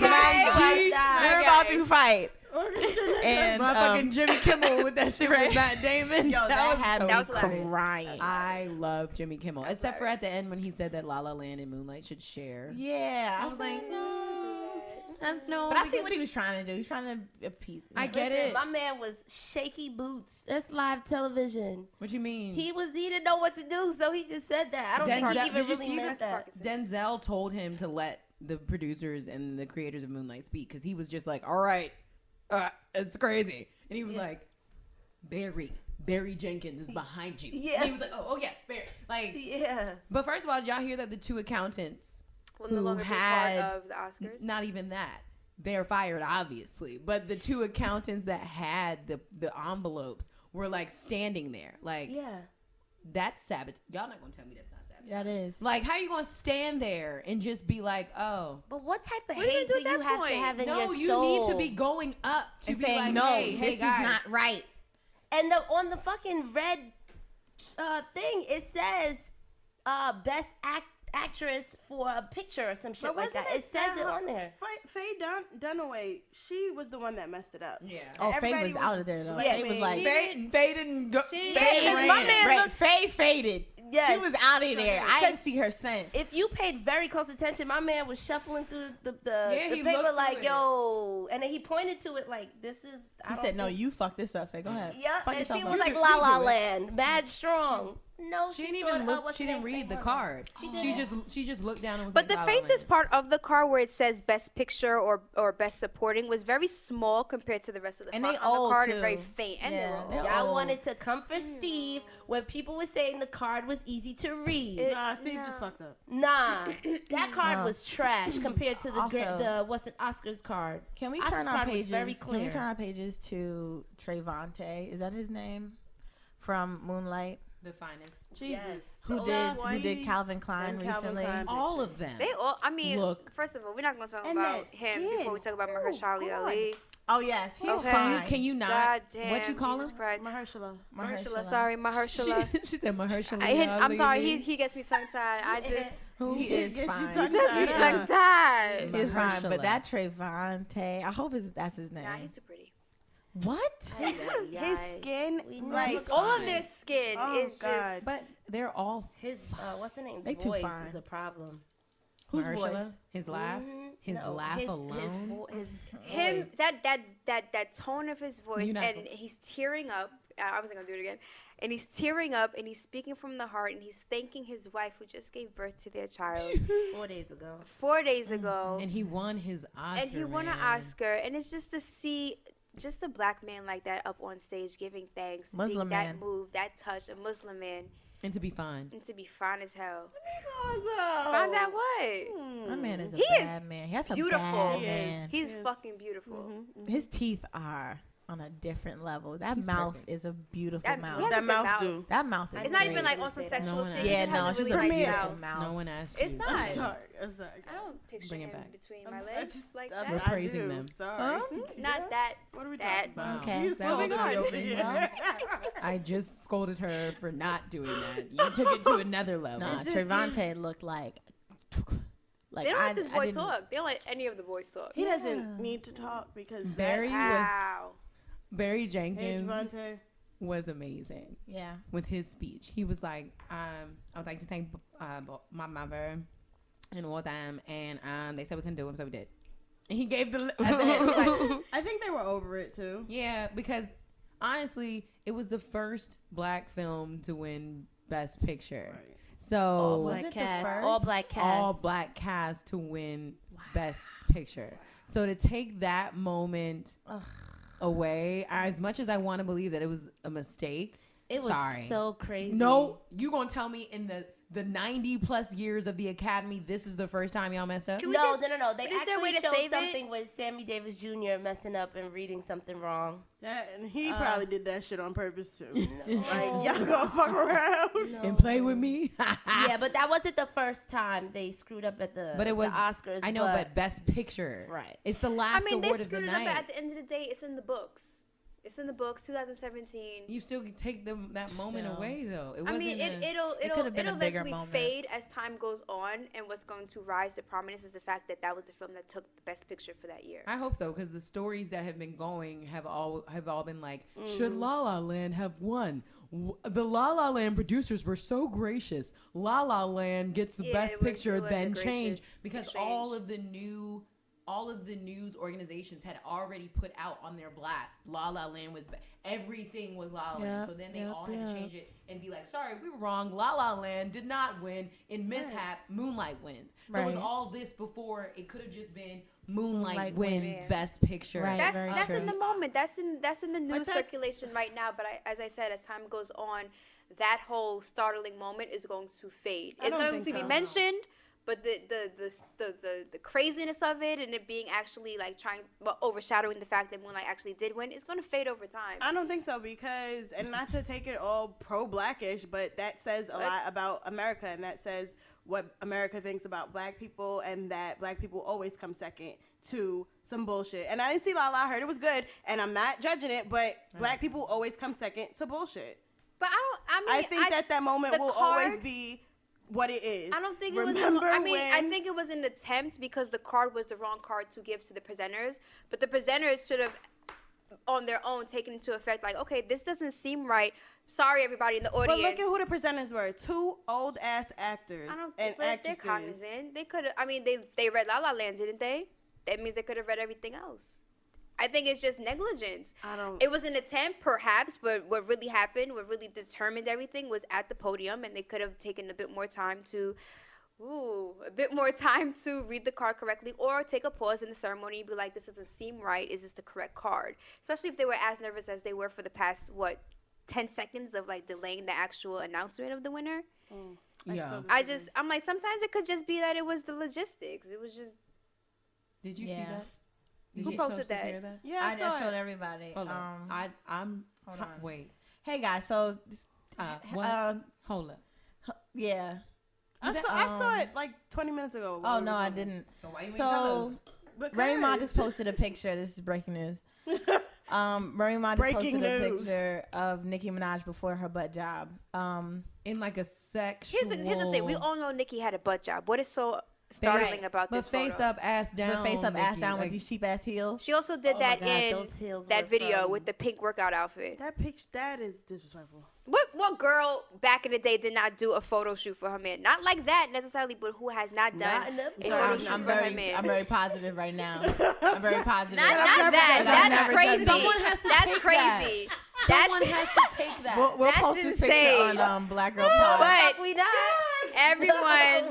guy. We're about to fight. Orchestra. And Motherfucking Jimmy Kimmel with that shit with Matt Damon. yo, that had so me That was hilarious. crying. I love Jimmy Kimmel, except for at the end when he said that La La Land and Moonlight should share. Yeah, I was like, no, but I see what he was trying to do. He's trying to appease. I get Listen, it. my man was shaky boots. That's live television. What you mean? He didn't know what to do, so he just said that. I don't think he Denzel, even did you really see meant that. Denzel told him to let the producers and the creators of Moonlight speak because he was just like, all right, it's crazy. And he was like, Barry Jenkins is behind you. Yeah. And he was like, oh yes, Barry. Like, Yeah. but first of all, did y'all hear that the 2 accountants Will who no longer be part had of the Oscars. not even that. They're fired, obviously. But the 2 accountants that had the envelopes were like standing there. Like, Yeah. that's sabotage. Y'all not gonna tell me that's not sabotage. That is. Like, how you gonna stand there and just be like, oh. But what type of What are you hate gonna do do at you that have to point? have in No, your you soul? need to be going up to and be saying, like, no, hey, this guys. is not right. And on the fucking red thing, it says best actress for a picture or some shit But like wasn't that. It says it on there. Faye Dunaway, she was the one that messed it up. Yeah. Oh, Faye Everybody was out of there though. Yeah, Faye was like, Faye didn't go. She- Faye Yeah, 'cause ran. my man right, looked- Faye faded. Yes. She was out of there. I didn't Because- see her since. If you paid very close attention, my man was shuffling through the he paper looked like, through it. yo, and then he pointed to it like, this is. He said, no, you fucked this up, Faye. Go ahead. Yeah, Fuck and yourself she up. was like do- La you La do it. Land, mad strong. No, She didn't saw, even look. what's She her didn't name? read the Saint card. Laurent. She just looked down and was But like, the La La faintest Land. part of the card where it says best picture or best supporting was very small compared to the rest of the And front they on the old, card too. and very faint. And Yeah, they're old. they're Y'all old. wanted to come for Steve when people were saying the card was easy to read. Nah, Steve just fucked up. Nah, that card No. was trash compared to the Also- the what's it Oscars card. Can we Oscars turn our card was pages? very Can we clear. turn our pages to Trayvante? Is that his name? From Moonlight, The finest. Jesus. who So did Calvin Klein and Calvin recently? Klein. All of them. They all. I mean, Look. first of all, we're not gonna talk And about that him skin. before we talk about Oh, Mahershala God. Ali. Oh yes, he's Okay. fine. Can you not? God damn. What you call Jesus him? Christ. Mahershala. Mahershala. Sorry, Mahershala. She said Mahershala. I'm sorry. He gets me tongue tied. I just. He is gets you fine. tongue Does me tied. tongue tied. He is fine, Mahershala. but that Trayvante, I hope that's his name. Nah, he's too pretty. What? His skin, We know like, he's All of fine. their skin Oh, is God. just. But they're all His what's the name? They too Voice fine. is a problem. Whose Mahershala. voice? His laugh. His No, laugh his, alone. His Him, voice. that tone of his voice, You're not and gonna- he's tearing up. I wasn't gonna do it again. And he's tearing up, and he's speaking from the heart, and he's thanking his wife who just gave birth to their child 4 days ago. 4 days ago, And he won his Oscar. and he won an man. Oscar. And it's just to see just a black man like that up on stage giving thanks, Muslim being man. that moved, that touch, a Muslim man, And to be fine. and to be fine as hell. Fonzo. Find out what? That man is a He is bad man. That's a beautiful. bad He man. He's Yes. fucking beautiful. His teeth are on a different level. That He's mouth perfect. is a beautiful That- mouth. he has That a good mouth do. That mouth is It's not great. even like on Wouldn't some say that. sexual No one shit. asked He Yeah, just no, has a she's really a nice beautiful mouth. mouth. No one asked It's you. not. I'm sorry. I'm sorry. I don't picture Bring it him back. between my I legs just- like I- that. We're I praising do. them. Sorry. Not that. What are we that. talking about? Okay. She's That moving would be on. okay. Yeah. I just scolded her for not doing that. You took it to another level. Nah, It's just Trayvante looked like They don't let this boy didn't- talk. They don't let any of the boys talk. He doesn't need to talk because Barry that's was Wow. Barry Hey, Jenkins Javante. was amazing Yeah. with his speech. He was like, I would like to thank my mother and all them, and they said we couldn't do it, so we did. And he gave the at the end, he was like, I think they were over it too. yeah, because honestly, it was the first black film to win Best Picture. Right. So Was it the first? All black cast. all black cast to win Best Picture. So to take that moment away, as much as I want to believe that it was a mistake, It was sorry. so crazy. No, you gonna tell me in the 90 plus years of the Academy, this is the first time y'all messed up? Can we No, just- no. They but is there a actually way to showed save it? something with Sammy Davis Jr. messing up and reading something wrong. That, and he probably did that shit on purpose too. Like, y'all gonna fuck around? And play with me? Yeah, but that wasn't the first time they screwed up at the But it was the Oscars. I know, but Best Picture. Right. It's the I last mean, they award of the screwed it up, night. but at the end of the day, it's in the books. It's in the books, 2017. You still take that moment Still. away though. It I wasn't mean, a- it'll could've been a bigger eventually moment. fade as time goes on, and what's going to rise to prominence is the fact that that was the film that took the best picture for that year. I hope so, because the stories that have been going have all been like, should La La Land have won? The La La Land producers were so gracious. La La Land gets the Yeah, best it was- picture, it was then a changed gracious because exchange. all of the new all of the news organizations had already put out on their blast, La La Land was everything was La La Land. So then they all had to change it and be like, sorry, we were wrong. La La Land did not win. In mishap, Moonlight wins. So it was all this before it could have just been Moonlight wins Best Picture. Right, That's in the moment. That's in the news circulation right now. But as I said, as time goes on, that whole startling moment is going to fade. It's going to be mentioned, but the craziness of it and it being actually like overshadowing the fact that Moonlight actually did win is going to fade over time. I don't think so because, and not to take it all pro-blackish, but that says a lot about America, and that says what America thinks about black people, and that black people always come second to some bullshit. And I didn't see La La, I heard it was good, and I'm not judging it, but black people always come second to bullshit. But I think that moment will always be what it is. I don't think it was. I think it was an attempt because the card was the wrong card to give to the presenters. But the presenters should have, on their own, taken into effect like, okay, this doesn't seem right. Sorry, everybody in the audience. But look at who the presenters were: 2 old ass actors and actresses. They're cognizant. They could have. I mean, they read La La Land, didn't they? That means they could have read everything else. I think it's just negligence. It was an attempt, perhaps, but what really happened, what really determined everything was at the podium, and they could have taken a bit more time to read the card correctly, or take a pause in the ceremony and be like, this doesn't seem right. Is this the correct card? Especially if they were as nervous as they were for the past, 10 seconds of like delaying the actual announcement of the winner. I'm like, sometimes it could just be that it was the logistics. It was just. Did you see that? Who posted that? Yeah, I just showed everybody. Hold on. Hold on. Wait. Hey guys, so what? Hold up. Yeah. I saw it like 20 minutes ago. Oh no, I didn't. So why you ain't tell us? Remy Ma just posted a picture. This is breaking news. Remy Ma just posted a picture of Nicki Minaj before her butt job. In like a sexual. Here's the thing. We all know Nicki had a butt job. What is so startling about this photo? Face up, ass down. The face up, ass down like, with these cheap ass heels. She also did that in that video with the pink workout outfit. That is disrespectful. What girl back in the day did not do a photo shoot for her man? Not like that necessarily, but who has not done a photo shoot for her man? I'm very positive right now. I'm very positive. Not that. That's crazy. Someone has to That's take crazy. Someone has to take that. We'll post this picture on Black Girl Pod. But we not. Everyone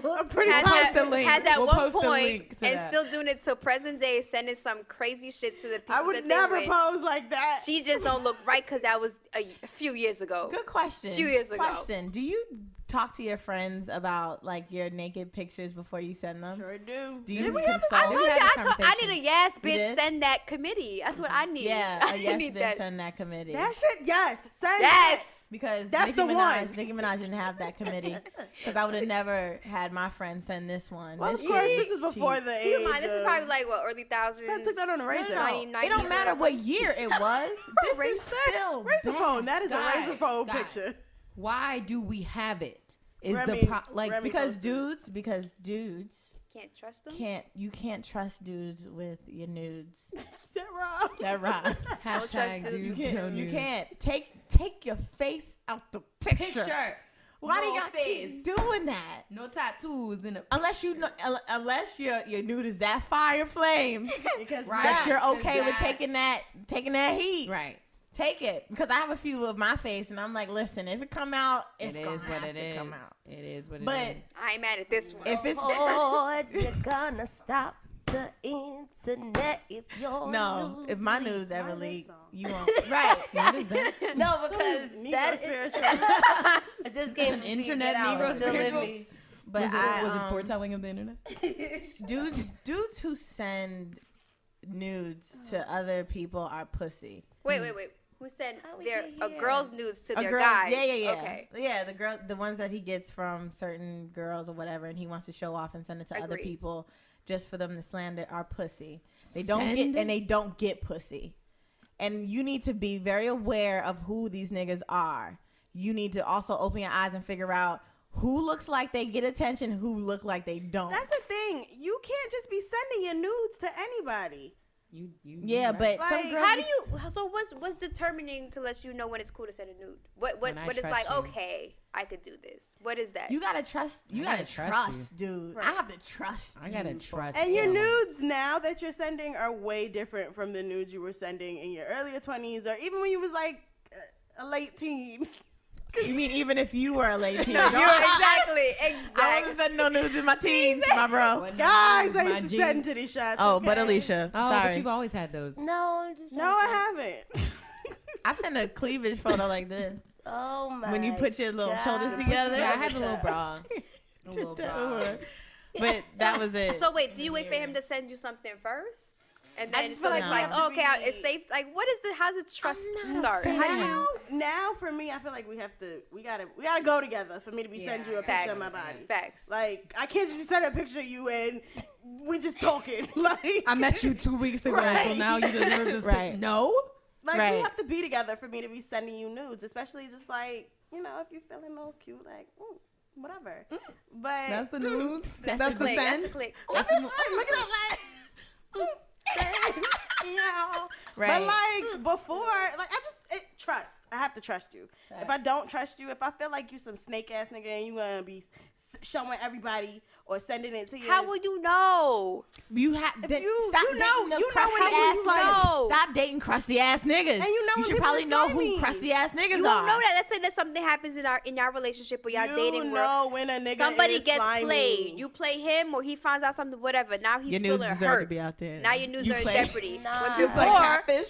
has at one point and still doing it till present day, sending some crazy shit to the people. I would never pose like that. She just don't look right because that was a few years ago. Good question. A few years ago. Do you talk to your friends about like your naked pictures before you send them? Sure do. Do you consult? I need a yes bitch send that committee. That's what I need. Yeah, a yes bitch send that committee. That shit, yes. Send yes. Because that's the one. Nicki Minaj didn't have that committee. Because I would have never had my friend send this one. Well, of course, this is before the age. Keep in mind, this is probably like early thousands. I took that on a razor. It don't matter what year it was. This is still razor phone. That is a razor phone picture. Why do we have it? Is Remy, the because dudes can't trust them. You can't trust dudes with your nudes. That rhymes. Hashtag dudes you can't take your face out the picture. Why do y'all keep doing that? No tattoos in it. Unless your nude is that fire flame, because that you're okay with taking that heat. Right. Take it, because I have a few of my face, and I'm like, listen, if it come out, it is what it is. Come out. It is what it is. But I ain't mad at this one. If it's you're gonna stop the internet if you're if my nudes ever leak, you won't. Right? What is that? No, because that spiritual. I just gave an internet Negro spiritual. But was it foretelling of the internet? Dudes who send nudes to other people are pussy. Wait. Who sent a girl's nudes to their guy? Yeah. Okay. Yeah, the ones that he gets from certain girls or whatever, and he wants to show off and send it to other people just for them to slander are pussy. They don't get pussy. And you need to be very aware of who these niggas are. You need to also open your eyes and figure out who looks like they get attention, who look like they don't. That's the thing. You can't just be sending your nudes to anybody. Yeah, right. but Like, some girls How do you? So what's determining to let you know when it's cool to send a nude? What When I it's trust like? you. Okay, I could do this. What is that? you gotta trust. You I gotta gotta trust trust, dude. Right. I have to trust. I gotta you. trust. And your you. nudes now that you're sending are way different from the nudes you were sending in your earlier 20s or even when you was like a late teen. You mean even if you were a late teen? exactly. I wasn't sending no nudes in my teens, my bro. Guys, I My used to G. send titty shots. Oh, okay? but Alicia, Oh, sorry. but you've always had those. No, I'm just. No, I haven't. I've sent a cleavage photo like this Oh my. when you put your little God. shoulders together. Yeah, I had a little bra. A little That bra. one. But that was it. So wait, do you wait for him to send you something first? And I then just so feel it's like we like, have to okay, be- it's safe. Like, what is the? How's the trust I'm not start? a How do you? Now for me, I feel like we gotta go together for me to be send you a picture of my body. Facts. Like I can't just be sending a picture of you and we just talking. Like I met you 2 weeks ago, Right. so now you deserve this. Right. No. Like Right. we have to be together for me to be sending you nudes, especially just like if you're feeling all cute, like whatever. But That's the nude. That's That's the the Click. That's the send. click. look at that, like. Yeah. Right. But like before, like trust. I have to trust you. If I don't trust you, if I feel like you some snake ass nigga and you gonna be showing everybody or sending it to you, How will you know? You have If stop you dating know them when crusty niggas ass like- niggas. No. Stop dating crusty ass niggas. And you know when should people probably are know slimy. who crusty ass niggas You are. won't know that. Let's say that something happens in our relationship or y'all you dating know when a nigga somebody is gets slimy. played. You play him or he finds out something, whatever. Now he's Your news feeling deserve to hurt. be out there. Now your news are in play- jeopardy. Nah. When It's before, Like catfish.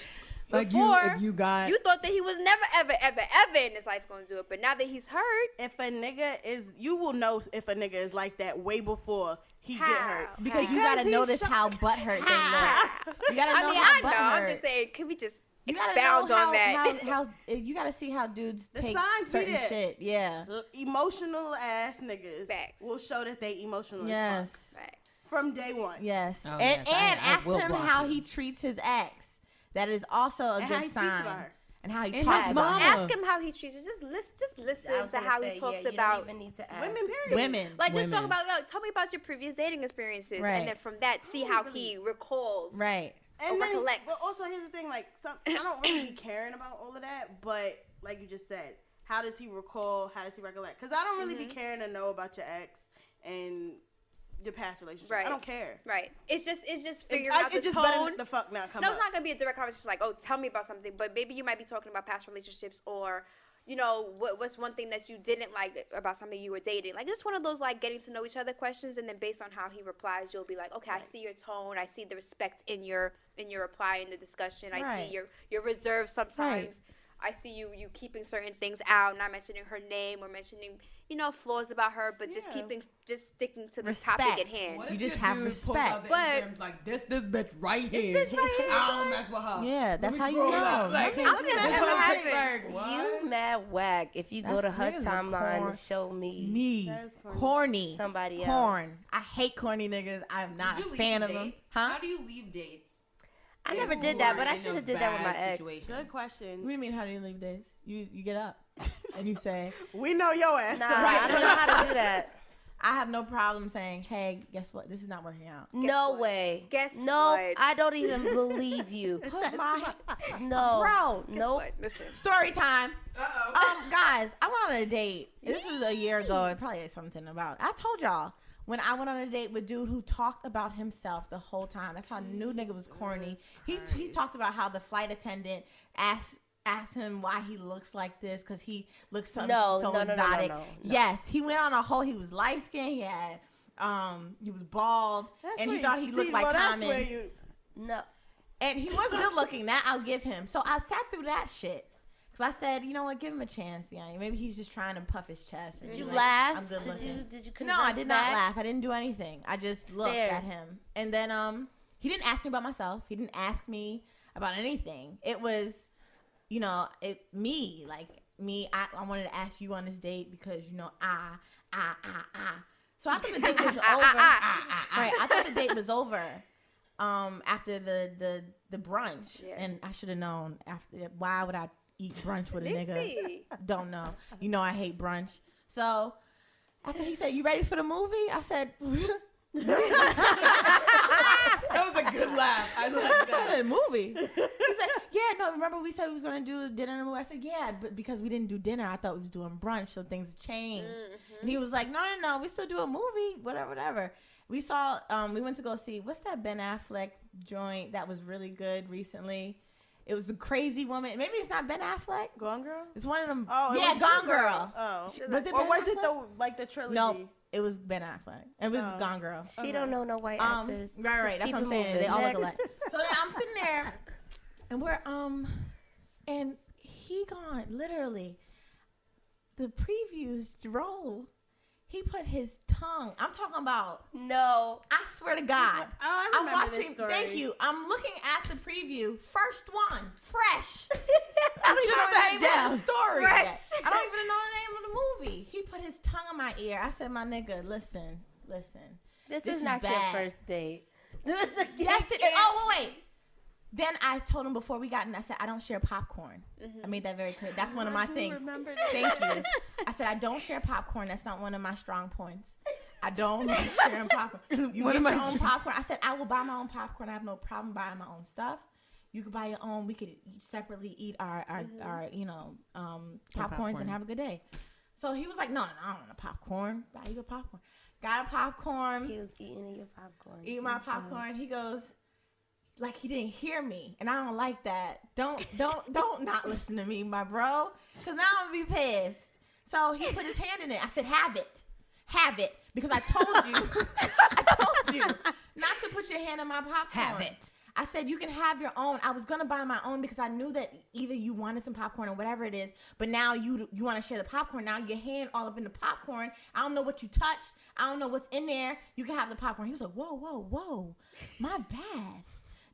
Like before, if you got. you thought that he was never, ever, ever, ever in his life going to do it. But now that he's hurt, If a nigga is, you will know if a nigga is like that way before he How? get hurt. Because you Because gotta he notice shot- how butthurt they look. You gotta know I mean, how I know. butthurt. I'm just saying, can we just You gotta expound know on that? How you gotta see how dudes The take signs be certain there. shit. Yeah. Emotional ass niggas Facts. will show that they emotional as Yes. fuck Facts. from day one. Yes. Oh, and yes, I ask will him block how you. he treats his ex. That is also a And good how he speaks sign. about her. And how he And talks his about mama. her. Ask him how he treats you. Just listen I was to gonna how say, he talks you about. don't even need to ask. Women, period. Women. Like just talk Women. about. Like, tell me about your previous dating experiences, Right. and then from that, see how he recalls. Right. And then, recollects. but also here's the thing, like I don't really be caring about all of that, but like you just said, how does he recall? How does he recollect? Because I don't really be caring to know about your ex and your past relationship. Right. I don't care. Right. It's just figuring out the It just tone. better the fuck not come No, up. it's not gonna be a direct conversation like, oh, tell me about something. But maybe you might be talking about past relationships or, what's one thing that you didn't like about something you were dating. Like, it's one of those, like, getting to know each other questions. And then based on how he replies, you'll be like, okay, I see your tone. I see the respect in your reply in the discussion. I Right. see your reserve sometimes. I see you keeping certain things out, not mentioning her name or mentioning, flaws about her, but just sticking to the topic at hand. What You if just your have dude pulls respect. out the But- Instagrams like this bitch right here. bitch right here, I son. don't mess with her. Yeah, that's Let me how you scroll know. up. Like, Okay, I don't think that's ever happened. like, what? You mad whack if you go That's to her niggas are timeline corn. and show me Me. That is corny. Corny. somebody Corn. else. I hate corny niggas. I'm not Did a you fan leave of them. dates? Huh? How do you leave dates? I if never you did that, were but I in a should have did that with my bad ex. situation? Good What question. do you mean how do you leave days? You get up and you say, We know your ass. Nah, correct. I don't know how to do that. I have no problem saying, hey, guess what? This is not working out. No what? way. Guess no, what? I don't even believe you. Put my No, bro. Guess nope. what? Listen. Story time. Guys, I went on a date. This was a year ago. It probably is something about. I told y'all when I went on a date with dude who talked about himself the whole time. That's how I knew nigga was corny. He talked about how the flight attendant asked him why he looks like this because he looks so exotic. No. Yes, he went on a whole. He was light skinned. He had he was bald, and he thought he looked like that's Common. where you. No. And he was good looking. That I'll give him. So I sat through that shit. Because I said, you know what, give him a chance. Yeah, maybe he's just trying to puff his chest. Did you like, laugh? I'm good looking. Did you No, I converse did back? not laugh. I didn't do anything. I just looked Stared. at him. And then he didn't ask me about myself. He didn't ask me about anything. It was, me. Like, me, I wanted to ask you on this date because, So I thought the date was over. Right. I thought the date was over after the brunch. Yeah. And I should have known after. Why would I eat brunch with a nigga? Nixie. Don't know. I hate brunch. So after he said, "You ready for the movie?" I said, That was a good laugh. I like that. the movie. He said, yeah, no, remember we said we was going to do dinner and a movie? I said, yeah, but because we didn't do dinner, I thought we was doing brunch, so things changed. And he was like, no, we still do a movie, whatever. We saw, we went to go see, what's that Ben Affleck joint that was really good recently? It was a Crazy Woman. Maybe it's not Ben Affleck. Gone Girl? It's one of them. Oh, yeah, Gone Girl. Oh. Was it or Ben was it Affleck? the trilogy? No, it was Ben Affleck. It was Gone Girl. She don't know no white actors. Right. That's Keep what I'm it saying. moving. They all look Next. alike. So then I'm sitting there, and we're and he gone literally. The previews roll. He put his tongue. I'm talking about. No. I swear to God. Oh, I I'm remember watching. this story. Thank you. I'm looking at the preview. First one, fresh. I don't even Just know the sat name down. of the story. Fresh. Yet. I don't even know the name of the movie. He put his tongue in my ear. I said, "My nigga, listen. This This is is not your bad. first date. Yes, it is. Oh, wait. Then I told him before we got in, I said, I don't share popcorn. I made that very clear. That's one of my things. Remember Thank you. I said, I don't share popcorn. That's not one of my strong points. I don't like sharing popcorn. You One get of my your own strengths. popcorn. I said, I will buy my own popcorn. I have no problem buying my own stuff. You could buy your own. We could separately eat our popcorns popcorn. and have a good day. So he was like, no, I don't want a popcorn. Buy you a popcorn. Got a popcorn. He was eating your popcorn. Eat my popcorn. He goes, like he didn't hear me, and I don't like that. Don't not listen to me, my bro, because now I'm gonna be pissed. So he put his hand in it. I said, have it, because I told you not to put your hand in my popcorn. Have it. I said, you can have your own. I was gonna buy my own because I knew that either you wanted some popcorn or whatever it is, but now you want to share the popcorn. Now your hand all up in the popcorn. I don't know what you touched. I don't know what's in there. You can have the popcorn. He was like, whoa, my bad.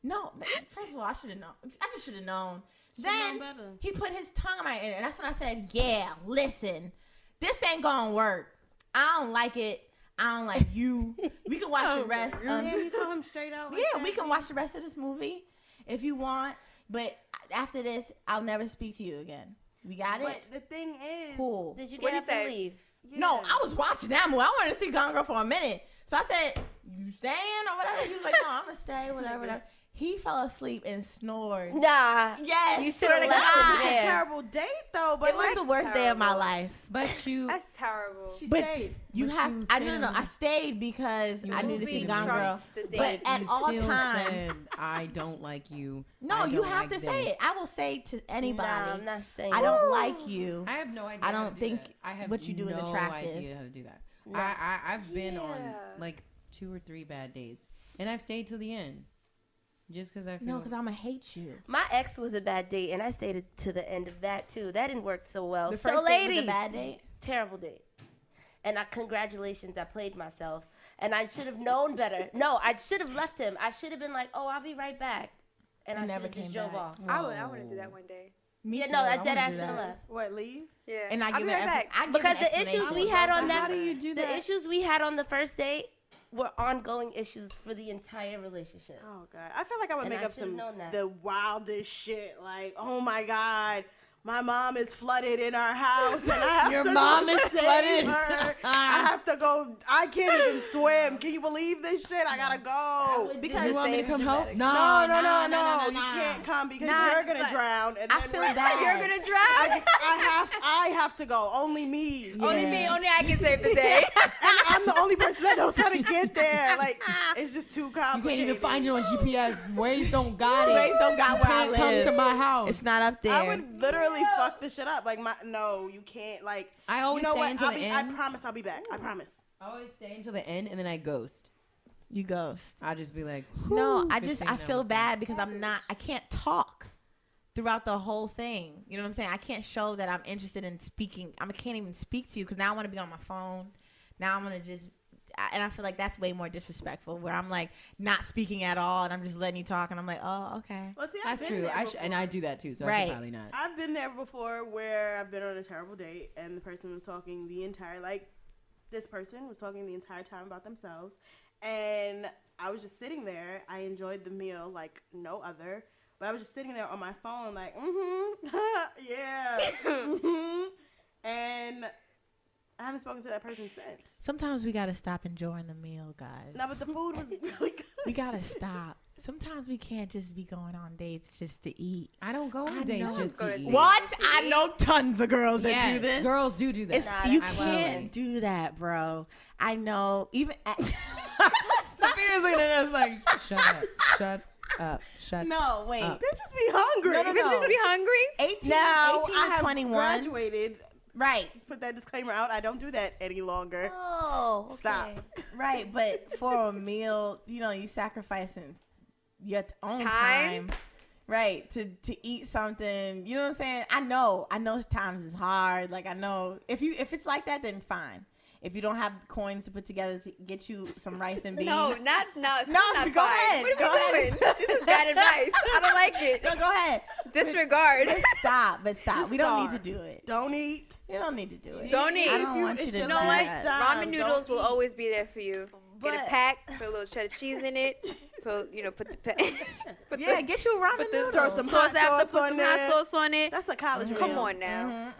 No, first of all, I should have known. I just should have known. Then he put his tongue in my ear, and that's when I said, yeah, listen, this ain't gonna work. I don't like it. I don't like you. We can watch the rest. You told him straight out. Like Yeah, that? we can watch the rest of this movie if you want. But after this, I'll never speak to you again. We got it? But the thing is, Cool. Did you What'd get he up and say? leave? yeah. No, I was watching that movie. I wanted to see Gone Girl for a minute. So I said, you staying or whatever? He was like, no, I'm going to stay, whatever. He fell asleep and snored. Nah. Yes. You swear shoulda to left God. him It's a there. terrible date though. But It was the worst day of my terrible. life. But you, That's terrible. She But stayed. you But have, you I stayed no, on I the- stayed because You I needed to movie see Gone Girl. trumped the date. But at you all still times, said, I don't like you. no, I you don't have like to say this. it. I will say to anybody, Nah, I'm not staying. I don't like you. I have no idea. I how don't to do think that. I have what you do is no attractive. idea how to do that. No. I've been on Yeah. like 2 or 3 bad dates, and I've stayed till the end, just because I feel. No, because I'm going to hate you. My ex was a bad date, and I stayed to the end of that too. That didn't work so well. The So first date was ladies, a bad date? terrible date. And congratulations, I played myself, and I should have known better. No, I should have left him. I should have been like, "Oh, I'll be right back," and And I never should have just came drove back. off. I want to do that one day. Me Yeah, too. no, I wanna dead do ass should that. have left. Yeah. What, leave? And I I'll give be it right back. I give Because an the issues explanation. we had on How that, do you do the that? issues we had on the first date were ongoing issues for the entire relationship. Oh god, I feel like I would And make I up should've some known that. the wildest shit. Like, oh my god, my mom is flooded in our house, and I have Your to mom go is save flooded. her. I have to go. I can't even swim. Can you believe this shit? I gotta go. Because You want me to come help? No, no, you can't come because Nah, you're gonna but drown. And I then feel we're- bad. You're gonna drown. I have to go. Only me. Only me. Yeah. Only I can save the day. And I'm the only person that knows how to get there. Like, it's just too You complicated. can't even find it on GPS. Waze don't got it. Waze don't got You where I can't come live. to my house. It's not up there. I would literally fuck the shit up. Like, no, you can't. Like, I always you know stay what? until the I end. promise I'll be back. I promise. I always stay until the end, and then I ghost. You ghost. I'll just be like, No, "Whew, I good just thing I that feel was done." bad because I can't talk throughout the whole thing. You know what I'm saying? I can't show that I'm interested in speaking. I can't even speak to you because now I want to be on my phone. Now I'm gonna just, and I feel like that's way more disrespectful. Where I'm like not speaking at all, and I'm just letting you talk, and I'm like, oh, okay. Well, see, I've That's been true. there before. And I do that too, so I Right. should probably not. I've been there before where I've been on a terrible date and the person was talking the entire, like, this person was talking the entire time about themselves. And I was just sitting there. I enjoyed the meal like no other. But I was just sitting there on my phone like, yeah, And I haven't spoken to that person since. Sometimes we gotta stop enjoying the meal, guys. No, but the food was really good. We gotta stop. Sometimes we can't just be going on dates just to eat. I don't go on dates just to eat. What? I know tons of girls that do this. Girls do that. You can't do that, bro. I know. Even Sophia's looking at us like, shut up. no, wait. up. Bitches be hungry. No. Bitches be hungry. 18, Now 18 I to have 21. graduated. Right. Just put that disclaimer out. I don't do that any longer. Oh, okay. Stop. Right, but for a meal, you sacrificing your own Time? time. Right, to eat something. You know what I'm saying? I know times is hard. Like I know if it's like that, then fine. If you don't have coins to put together to get you some rice and beans. No, not go fine. ahead. What are Go we ahead. doing? This is bad advice. I don't like it. No, go ahead. Disregard. But stop. Just We don't need starve. to do it. Don't eat. You don't need to do it. Don't eat. I don't want you It's to your do You know that. what? Ramen noodles will Don't eat. always be there for you. Get a But- pack, put a little cheddar cheese in it. Put the put Yeah, get you a ramen put the noodle. Throw some sauce hot after, sauce put on some there. hot sauce on it. That's a college meal. Come on now.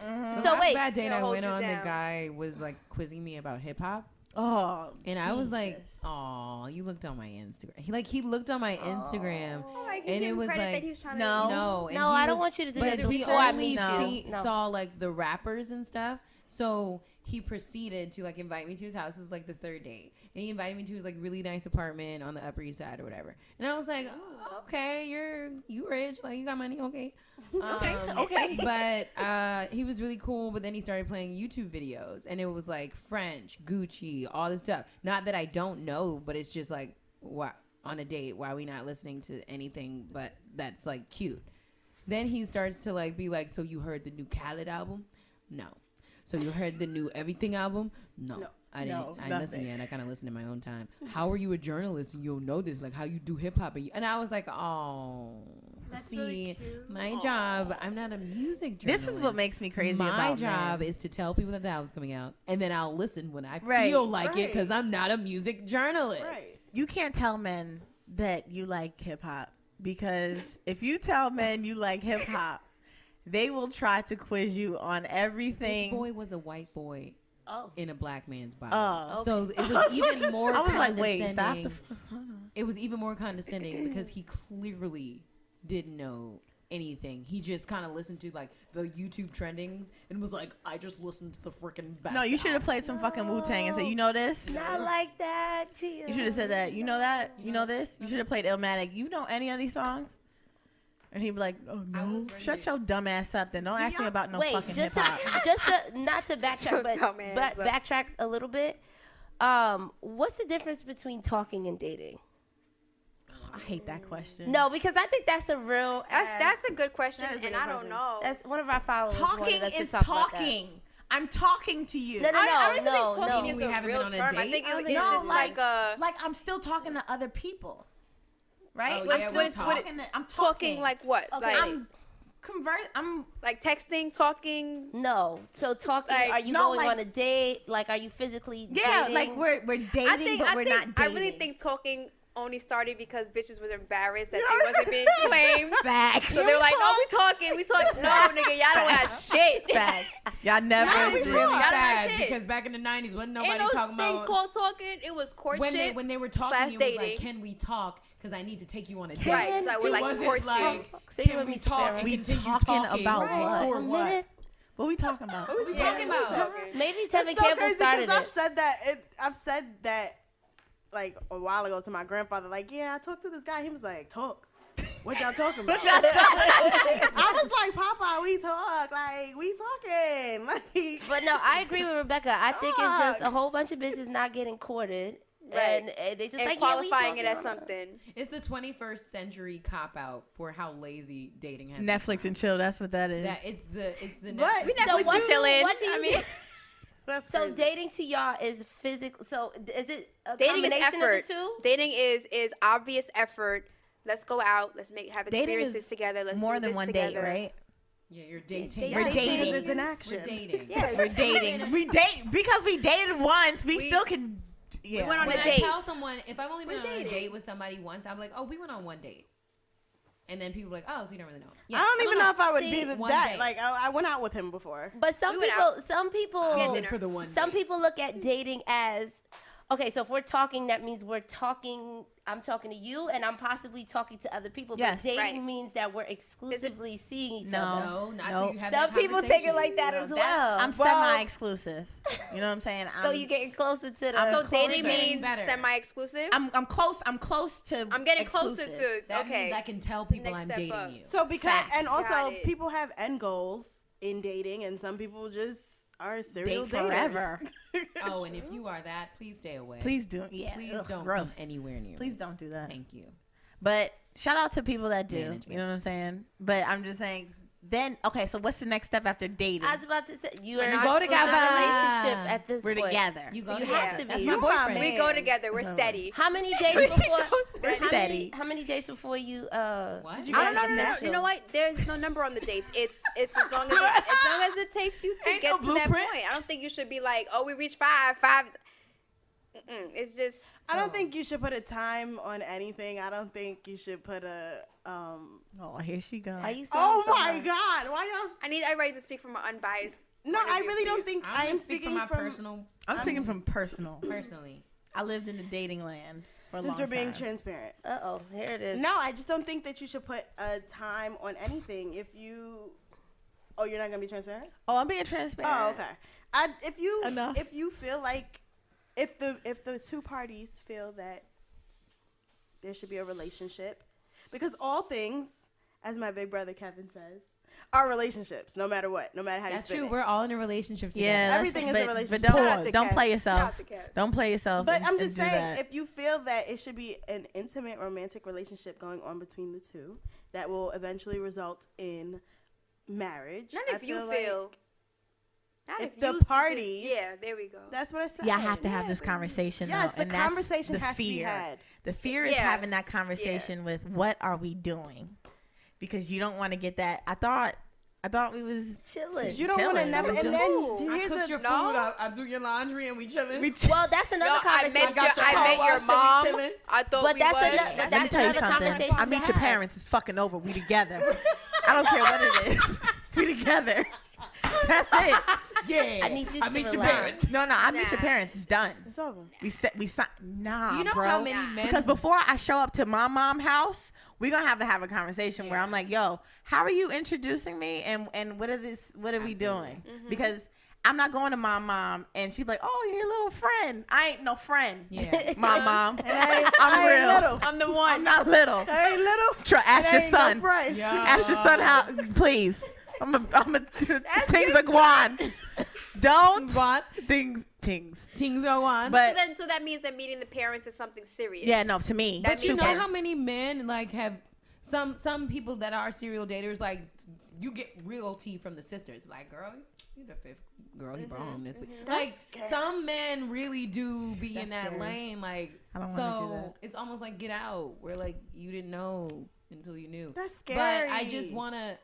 So last wait, bad date I hold went you on, the down. guy was like quizzing me about hip hop. Oh, And I was like, "Oh, you looked on my Instagram." He looked on my Instagram, Oh, I give and it him was credit like, that he was trying no. no, and No, he I don't was- want you to do but that he before I only meet you. No. saw like the rappers and stuff. So he proceeded to like invite me to his house. This is like the third date, and he invited me to his like really nice apartment on the Upper East Side or whatever. And I was like, oh, "Okay, you rich, like you got money, okay." okay. But he was really cool. But then he started playing YouTube videos, and it was like French, Gucci, all this stuff. Not that I don't know, but it's just like, why on a date? Why are we not listening to anything but that's like cute? Then he starts to like be like, "So you heard the new Khaled album? No. So you heard the new Everything album? No. I didn't. No, I didn't nothing. listen yet. I kind of listened in my own time. How are you a journalist and you don't know this? Like how you do hip hop? And I was like, oh, That's see, really cute. my job. I'm not a music journalist. This is what makes me crazy My about job men. is to tell people that the album's coming out, and then I'll listen when I Right, feel like it right. because I'm not a music journalist. Right. You can't tell men that you like hip hop because if you tell men you like hip hop, they will try to quiz you on This everything. boy was a white boy Oh. in a black man's body. Oh. So it was even more I was like, condescending. wait, stop the. It was even more condescending because he clearly didn't know anything. He just kind of listened to like the YouTube trendings and was like, I just listened to the freaking best. No, you should have played some fucking Wu-Tang and said, you know this? Not like that, Gia. You should have said that. You know that? You know this? You should have played Illmatic. You know any of these songs? And he'd be like, oh, no. Shut your dumb ass up. Then don't ask me about no Wait, fucking just hip-hop. not to backtrack, So but dumbass. backtrack a little bit. What's the difference between talking and dating? I hate that question. No, because I think that's a real. That's a good question, That is a and good I don't question. know. That's one of our followers. Talking wanted us to is talk about that. talking. I'm talking to you. No, no, I don't even no, think talking no. is We a haven't real been on a term. I date? think I it's don't just know, like a Like I'm still talking to other people. Right? Oh, I'm yeah, still we're talking. talking. I'm talking talking like what? Okay. Like I'm like texting, talking. No. So talking. Like, are you no, going like- on a date? Like, are you physically? yeah, dating? like we're dating, but we're not dating. I really think talking only started because bitches was embarrassed that they wasn't being claimed. Facts. So they were like, "No, we talking. No, nigga, y'all don't have shit." Facts. Y'all never. That is we really talk. sad Shit. because back in the 90s, wasn't Ain't nobody no talking thing about called talking. It was courtship. when they were talking. slash It was like, dating. can we talk? Because I need to take you on a date. Right, so I would It like wasn't court you. like, Say it can with we me, talk Sarah. and We continue talking talking about Right. what? or A what? minute. What we talking about? What was we Yeah, talking we was about? talking. Maybe It's Tevin so Campbell crazy started because I've it. said that. I've said that like a while ago to my grandfather. Like, yeah, I talked to this guy. He was like, talk. What y'all talking about? I was like, Papa, we talk. Like, we talking. Like, But no, I agree with Rebecca. I think it's just a Dog. whole bunch of bitches not getting courted. Right. And they just and like qualifying yeah, it we as talking. something. It's the 21st century cop out for how lazy dating has Netflix and chill. That's what that is. That it's the But Netflix. we So what, chilling. what do you mean? that's So crazy. dating to y'all is physical. So is it a Dating is combination effort. of the two? Dating is obvious effort. Let's go out. Let's have Dating experiences is together. Let's more do than this one together. date, right? Yeah, you're dating. dating. We're Yes, dating. because it's an action. We're dating. Yes. We're dating. We date because we dated once. We still can. Yeah. went on When a I date. tell someone, if I've only been We're on a dating. date with somebody once, I'm like, oh, we went on one date. And then people are like, oh, so you don't really know. Yeah, I don't even know if I would See, be the one that. date. Like, I went out with him before. But some We went people, out. some people, I Yeah, went dinner. for the one some date. people look at dating as, Okay, so if we're talking, that means we're talking. I'm talking to you, and I'm possibly talking to other people. Yes. But dating Right. means that we're exclusively seeing each No. other. No, not Nope. till you have Some that people take it like that as well. I'm Well- semi-exclusive. You know what I'm saying? so you getting closer to the. I'm So closer. dating Getting means better. semi-exclusive. I'm close. I'm close to. I'm getting closer exclusive. to. That Okay. means I can tell people next I'm step dating up. you. So because Facts. and also Got it. people have end goals in dating, and some people just are serial Date daters. forever. Oh, and if you are that, please stay away. Please do. Yeah. Please Ugh, don't gross. come anywhere near Please me. don't do that. Thank you. But shout out to people that do. Management. You know what I'm saying? But I'm just saying. Then okay, so what's the next step after dating? I was about to say you are We in go an together. relationship at this We're point. together. You So go you together. have to be. That's You my my boyfriend. man. We go together. We're No. steady. How many days before? We're steady. How many days before you? What? I don't know. guys No, official? you know what? There's no number on the dates. It's as long as it takes you to Ain't get no to that blueprint. point. I don't think you should be like, oh, we reached five. It's just. I don't think you should put a time on anything. I don't think you should put a Oh, here she goes. Why you sound Oh so my hurt? God! Why y'all? I need everybody to speak from an unbiased. No, point of I view, really don't please. think I'm I am gonna speak speaking from my personal. I'm speaking from personally. I lived in the dating land for a Since long we're being time. transparent. Uh-oh, here it is. No, I just don't think that you should put a time on anything. If you, oh, you're not gonna be transparent. Oh, I'm being transparent. Oh, okay. Enough. If you feel like if the two parties feel that there should be a relationship, because all things, as my big brother Kevin says, are relationships. No matter what, no matter how That's you spin true. it. We're all in a relationship together. Yeah, that's- Everything is a but relationship. But Shout out to don't Kev. play Shout yourself. out to Kev. Don't play yourself. But and- I'm and just do saying, that. if you feel that it should be an intimate, romantic relationship going on between the two, that will eventually result in marriage. Not I if you feel like feel. Not if if the you specific- parties- Yeah, there we go. that's what I said. Yeah, I have to have this conversation. Yes, though, the and that's conversation the has to be fear. had. The fear is Yes. having that conversation with what are we doing, because you don't want to get that. I thought we was Chilling. You don't want to chilling. never. And Ooh. then I here's cook a your no. food. I do your laundry, and we chilling. Well, that's another Yo, I conversation. met your car wash, mom. chilling. I thought But we that's was. another- That's but Let me tell you another something. conversation I to meet your have. parents. It's fucking over. We together. I don't care what it is. We together. That's it. Yeah. I need you to meet your relax. parents. No, I meet your Nah. parents. It's done. It's over. We nah. Do you know bro. how many men? Because before I show up to my mom's house, we're gonna have a conversation where I'm like, yo, how are you introducing me, and what are we doing? Because I'm not going to my mom and she's like, oh, your little friend. I ain't no friend. Yeah. My mom. And I ain't I'm real. little. I'm the I'm one. not little. I ain't little. Ask and your I ain't no son. friend. Yeah. Ask your son how, please. I'm a things are gone. Don't things. Things go on. But So that means that meeting the parents is something serious. yeah, no, to me. That But you know means- how many men like have some people that are serial daters, like you get real tea from the sisters. Like, girl, you the fifth girl he brought home this week. Like scary. some men really do be in That's that scary. lane. Like, I don't wanna do so that. it's almost like Get Out, where like you didn't know until you knew. That's scary. But I just wanna.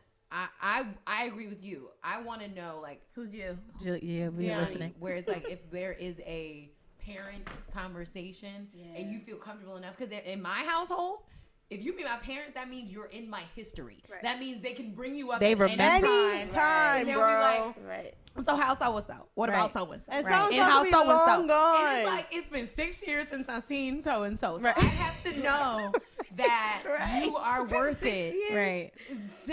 I agree with you. I want to know, like, Who's you? Yeah, we Gianni, listening. where it's like if there is a parent conversation and you feel comfortable enough, because in my household, if you meet my parents, that means you're in my history. Right. That means they can bring you up They at remember. any time. Anytime, And they'll bro. be like, Right. so how's so-and-so? What Right. about so-and-so? And Right. so-and-so And how could be so-and-so. long And gone. it's like, it's been 6 years since I've seen so-and-so. So Right. I have to know that you are worth it. Right.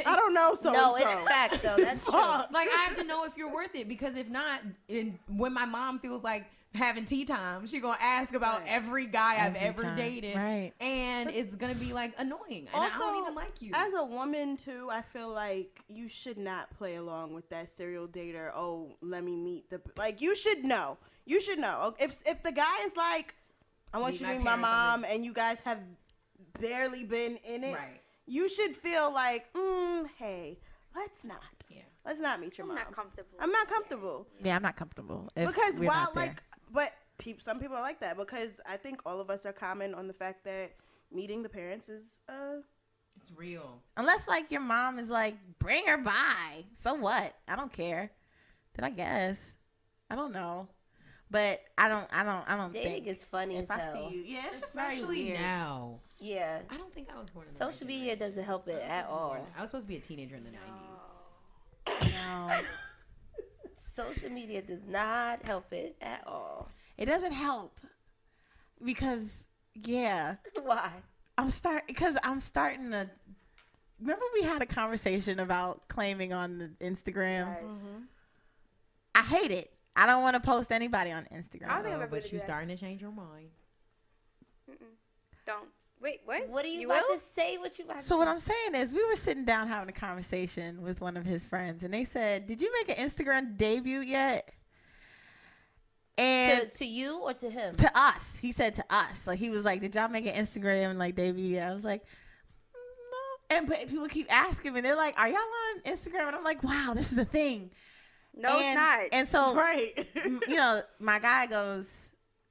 I don't know so No, it's facts though. That's true. Like, I have to know if you're worth it, because if not, when my mom feels like having tea time, she gonna ask about every guy I've Every ever time. dated, Right. and it's gonna be like annoying, and I don't even like you. As a woman too, I feel like you should not play along with that serial dater. Oh, let me meet the like. You should know. You should know. If the guy is like, I want Meet you my to meet my parents on mom, and you guys have barely been in it, Right. you should feel like, hey, let's not. Yeah. Let's not meet your I'm mom. not comfortable. I'm not comfortable. Yeah, I'm not comfortable. if Because we're while not there. like, but some people are like that, because I think all of us are common on the fact that meeting the parents is It's real. Unless like your mom is like, bring her by. So what? I don't care. Then I guess. I don't know. But I don't Dating think is funny as if I hell. see you, yeah, it's very Especially weird. now. Yeah. I don't think I was born in the Social right media doesn't help it at all. generation. I was supposed to be a teenager in the 90s. No, Social media does not help it at all. it doesn't help. because yeah, Why? I'm starting to. Remember we had a conversation about claiming on the Instagram. Yes. I hate it. I don't want to post anybody on Instagram. I don't think I'm ever But gonna do you're that. starting to change your mind. Don't. Wait, what? What are you, will? about to say? What you about So to what I'm saying is, we were sitting down having a conversation with one of his friends, and they said, "Did you make an Instagram debut yet?" And to you or to him? to us, he said to us, like he was like, "Did y'all make an Instagram like debut yet?" I was like, "No." And but people keep asking me, they're like, "Are y'all on Instagram?" And I'm like, "Wow, this is a thing." No, it's not. And so, Right. you know, my guy goes,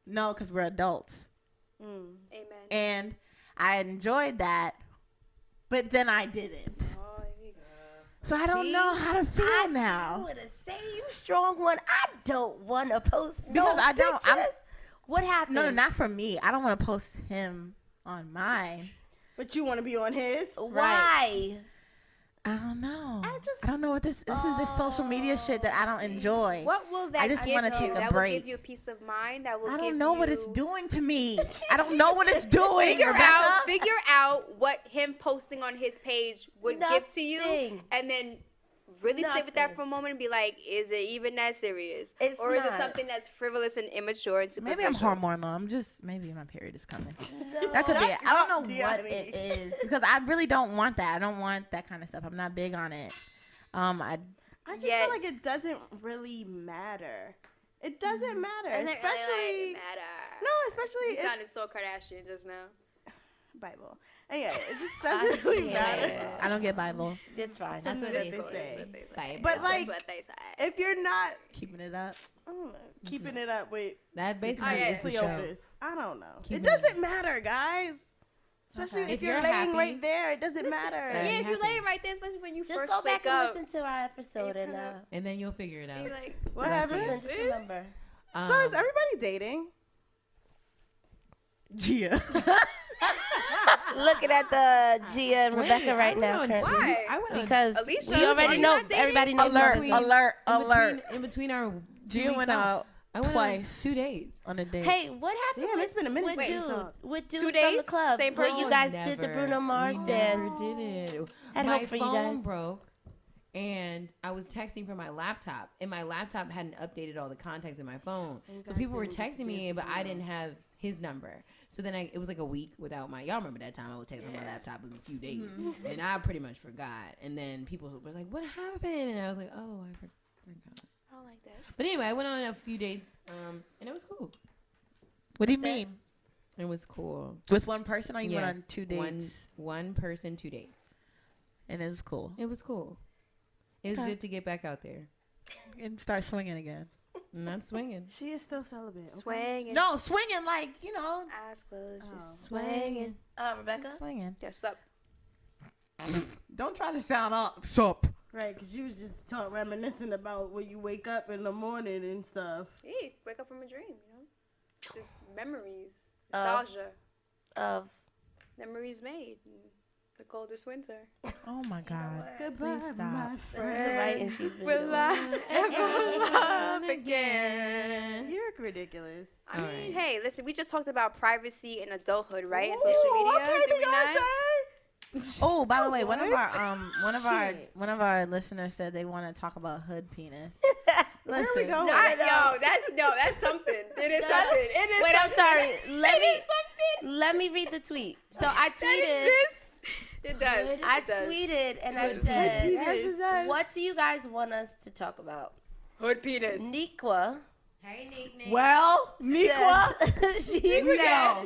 "No, because we're adults." Mm. Amen. And I enjoyed that, but then I didn't. Oh, here we go. So I don't know how to feel now. With the same strong one. I don't want to post Because no I don't- I'm- pictures. What happened? No, not for me. I don't want to post him on mine. But you want to be on his? Why? I don't know. I just- I don't know what this is this social media shit that I don't enjoy. What will that I just give wanna you? take a That will break. give you peace of mind. That will I give don't know what it's you- doing to me. I don't know what it's doing. Figure Rebecca. out what him posting on his page would give to you, Nothing. and then really sit with that Nothing. for a moment and be like, is it even that serious? It's or is it not. something that's frivolous and immature and Maybe I'm superficial? hormonal. I'm just maybe my period is coming. No. That could be it. I don't know Shut up, what Deanne. it is because I really don't want that. I don't want that kind of stuff. I'm not big on it. I just Yet- feel like it doesn't really matter. It doesn't matter, I think especially matter. no, especially You if sounded so Kardashian just now. Bible. And yeah, it just doesn't really matter. Yeah. I don't get Bible. It's fine. That's what okay. they say. Bible. But like, That's what they say. if you're not Keeping it up. I don't know, keeping it up with That basically Oh, yeah. is the show. Cleophas, I don't know. Keep It it doesn't matter, guys. Especially Okay. if you're If laying you're happy- right there, it doesn't matter. Yeah. Yeah, if you happy. lay right there, especially when you Just first go back wake and up, listen to our episode It's and her- And then you'll figure it out. you're like, What listen. happened? Just remember. So is everybody dating? Gia. Looking at the Gia and Rebecca right now. currently. Why? I went on Because Alicia, we are already you know. not dating? Everybody knows. Alert, this is- alert, in alert. between, in between our 2 Gia weeks went out I went twice. on 2 dates. on a date. Hey, what happened? Damn, with, it's been a minute with since we dude, talked. with dude 2 from the dates? club. Same Where person? you guys Never. did the Bruno Mars We dance. Never did it. Had My hope for you phone guys. broke, and I was texting from my laptop, and my laptop hadn't updated all the contacts in my phone. So people were texting me, but I didn't have his number. So then it was like a week without y'all remember that time I would text from my laptop in a few days, and I pretty much forgot. And then people were like, "What happened?" And I was like, "Oh, I forgot." I don't like that. But anyway, I went on a few dates, and it was cool. What do you mean? It was cool. With one person, or you went on Yes, 2 dates? One person, 2 dates. And it was cool. It was cool. It was Okay. good to get back out there. And start swinging again. I'm not swinging. She is still celibate. Okay? Swinging. No, swinging like, you know, Eyes closed. Just Swinging. Rebecca. swinging. Yes, up. Don't try to sound up. Sup? Right, because you was just reminiscing about when you wake up in the morning and stuff. Hey, wake up from a dream, you know? Just memories. Of- Nostalgia. Of Memories made in the coldest winter. Oh my God. Goodbye, stop. my this is the writing friend. she's been Will doing. I ever love again? You're ridiculous. I mean, Alright. hey, listen, we just talked about privacy and adulthood, right? And Ooh, social media. okay, Did we not? Beyonce. Oh, by the way, one of What? our Shit. one of our listeners said they want to talk about hood penis. Where we Listen. going? Yo, that's something. It is something. It is Wait, I'm something. sorry. Let me read the tweet. So I That tweeted. exists. It does. I It does. tweeted and I Hood said, penis. "What do you guys want us to talk about?" Hood penis. Niqua. Hey, Nick. Well, Niqua. said- she said,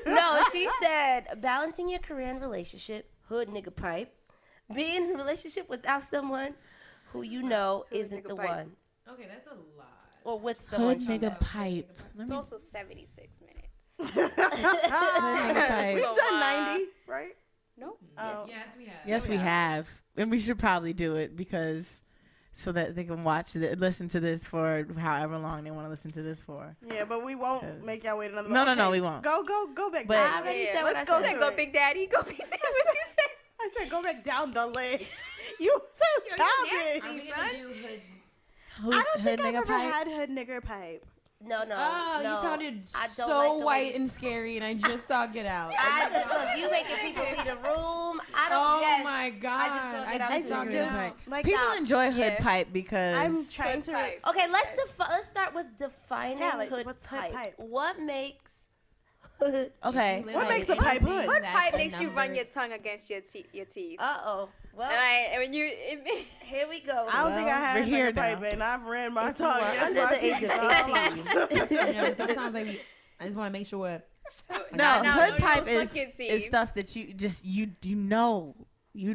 no, she said, balancing your career and relationship, hood nigga pipe, being in a relationship without someone who you know Hood isn't nigga the pipe. one, Okay, that's a lot. or with someone. Hood she nigga knows. pipe. Let It's me also 76 minutes. hood nigga pipe. We've So, done 90, right? Nope. Oh. Yes, we have. Yes, we have, and we should probably do it because so that they can listen to this for however long they want to listen to this for. Yeah, but we won't make y'all wait another No, month. no, we won't. Go back But- down. I already Yeah, said what I let's go said. through Go it. Big Daddy. Go Big Daddy. What you say? I said go back down the list. You so Yo, childish. Are we gonna do hood? Hood, I don't think hood I've nigga ever pipe. had hood nigger pipe. No. Oh, no. you sounded I don't so like the white way- and scary, and I just saw Get Out. Look, you making people leave the room. I don't. Oh yes. my god! I just saw Get Out. Right. Like, People stop. enjoy hood Yeah. pipe because I'm trying to. pipe. Okay, let's start with defining Yeah, like, hood what's hood pipe. pipe? What makes hood? okay. What makes a pipe hood? Hood pipe makes you run your tongue against your teeth. Uh-oh. Well, And when you, here we go. I don't think I we're had here a pipe, now. and I've ran my tongue Well, against under my the age teeth. of 18. You know, sometimes I just want to make sure. No, no, hood no, pipe no, suck your is teeth. stuff that you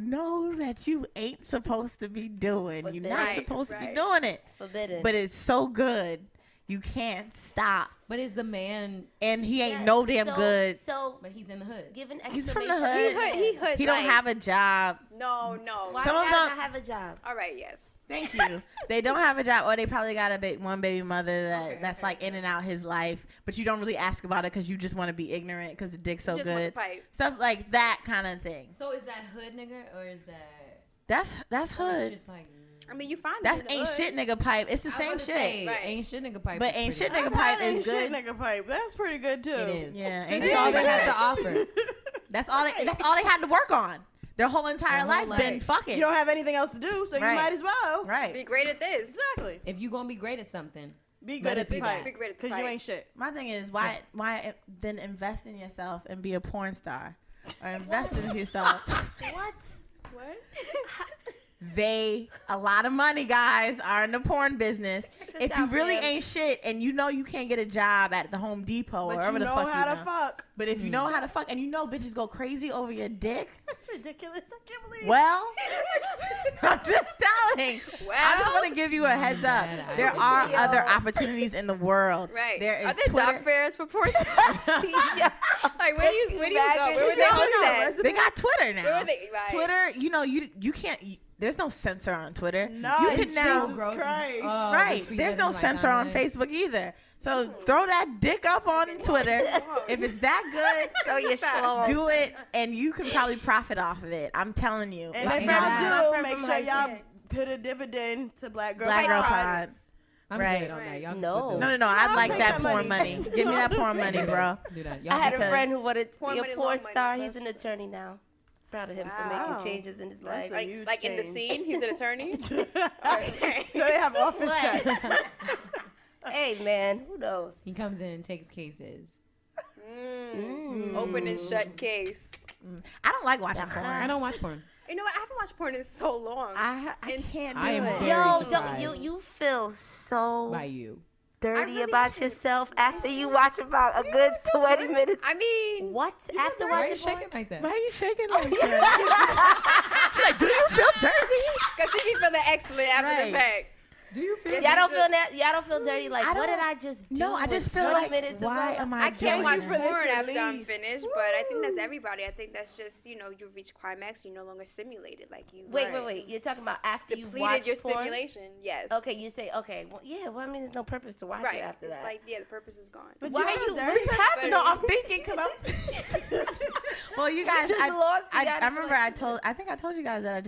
know that you ain't supposed to be doing. You're not Right, supposed to be right. doing it, Forbidden. but it's so good you can't stop. But is the man? And he ain't Yes, no damn so- good. So, But he's in the hood. give an He's from exclamation. the hood. he hood. He don't like, have a job. No. Why Some do of I them- not have a job? All right. Yes. Thank you. They don't have a job, or they probably got one baby mother that's Okay. like in and out his life, but you don't really ask about it because you just want to be ignorant because the dick's so Just want the good. pipe. Stuff like that kind of thing. So is that hood nigga or is that? That's or it's hood. just like. I mean, you find That's it in the ain't hood. shit nigga pipe. It's the I was same about to shit. say, Right. Ain't shit nigga pipe. But is ain't pretty shit good. nigga I've pipe had is ain't good. shit nigga pipe. That's pretty good too. It is. Yeah, That's ain't all shit they nigga have to pipe. offer. That's all they had to work on. Their whole entire Their life whole been life. fucking. You don't have anything else to do, so Right. you might as well. Be Right. great at this. Exactly. If you gonna be great at something, Be Let good it at the be pipe. Be great at the Because you pipe. ain't shit. My thing is why then invest in yourself and be a porn star, or invest in yourself. What? What? A lot of money guys are in the porn business. this If you out, really fam. ain't shit and you know you can't get a job at the Home Depot or But wherever you the know fuck how you to know. fuck. But if you know how to fuck and you know bitches go crazy over your dick, That's ridiculous. I can't believe. well, I'm just telling. Well, I just want to give you a heads up. Bad There idea. are other opportunities in the world. right. There is Are there Twitter. job fairs for porn stars? Yeah. Like, where do you go? imagine? Where would they They host don't that? know They got Twitter now. Where would they? Right. Twitter, you can't. There's no censor on Twitter. No, you can Jesus now. Christ. Oh, Right. retweet There's that no in my censor on timeline. Facebook either. So throw that dick up on Twitter. If it's that good, Throw your schlong. do it, and you can probably profit off of it. I'm telling you. And If if you y'all not- do, friend make from sure high y'all school. put a dividend to Black Girl Black Girl Pod. Pod. I'm Right. good on that. Y'all can No. flip No, those. no, I'd I'll like take that that porn money. money. Give me that porn money, bro. Do that. I Y'all had a because- friend who wanted to Porn be a money, porn long money. star. That's- He's an attorney now. Proud of him for Wow. making changes in his That's life. a huge Like in the change. scene, he's an attorney. So they have office checks. Hey man, who knows? He comes in and takes cases. Open and shut case. I don't like watching porn. I don't watch porn. You know what? I haven't watched porn in so long. I It's- can't do I am it. very Yo, surprised. you feel so By you. dirty really about do. yourself after you watch about a good 20 minutes. I mean, What? After Why are you watching porn? shaking like that? Why are you shaking like that? She's like, do you feel dirty? because she be feeling excellent after Right. the fact. Do you feel? Y'all don't feel that? Y'all don't feel dirty? Like, I what don't- did I just do? No, I just with feel 20 like, minutes why ago? am I I can't doing watch you for this porn after I'm release. finished, but I think that's everybody. I think that's just, you reach climax, you're no longer stimulated. Like you Wait. You're talking about after you depleted watch your porn? stimulation. Yes. Okay, you say, okay, well, yeah, well, I mean, there's no purpose to watch Right. it after It's that. like, yeah, the purpose is gone. But Why you are feel you dirty? losing- happening? No, I'm thinking because I'm. Well, you guys, just lost the I idea. remember I think I told you guys that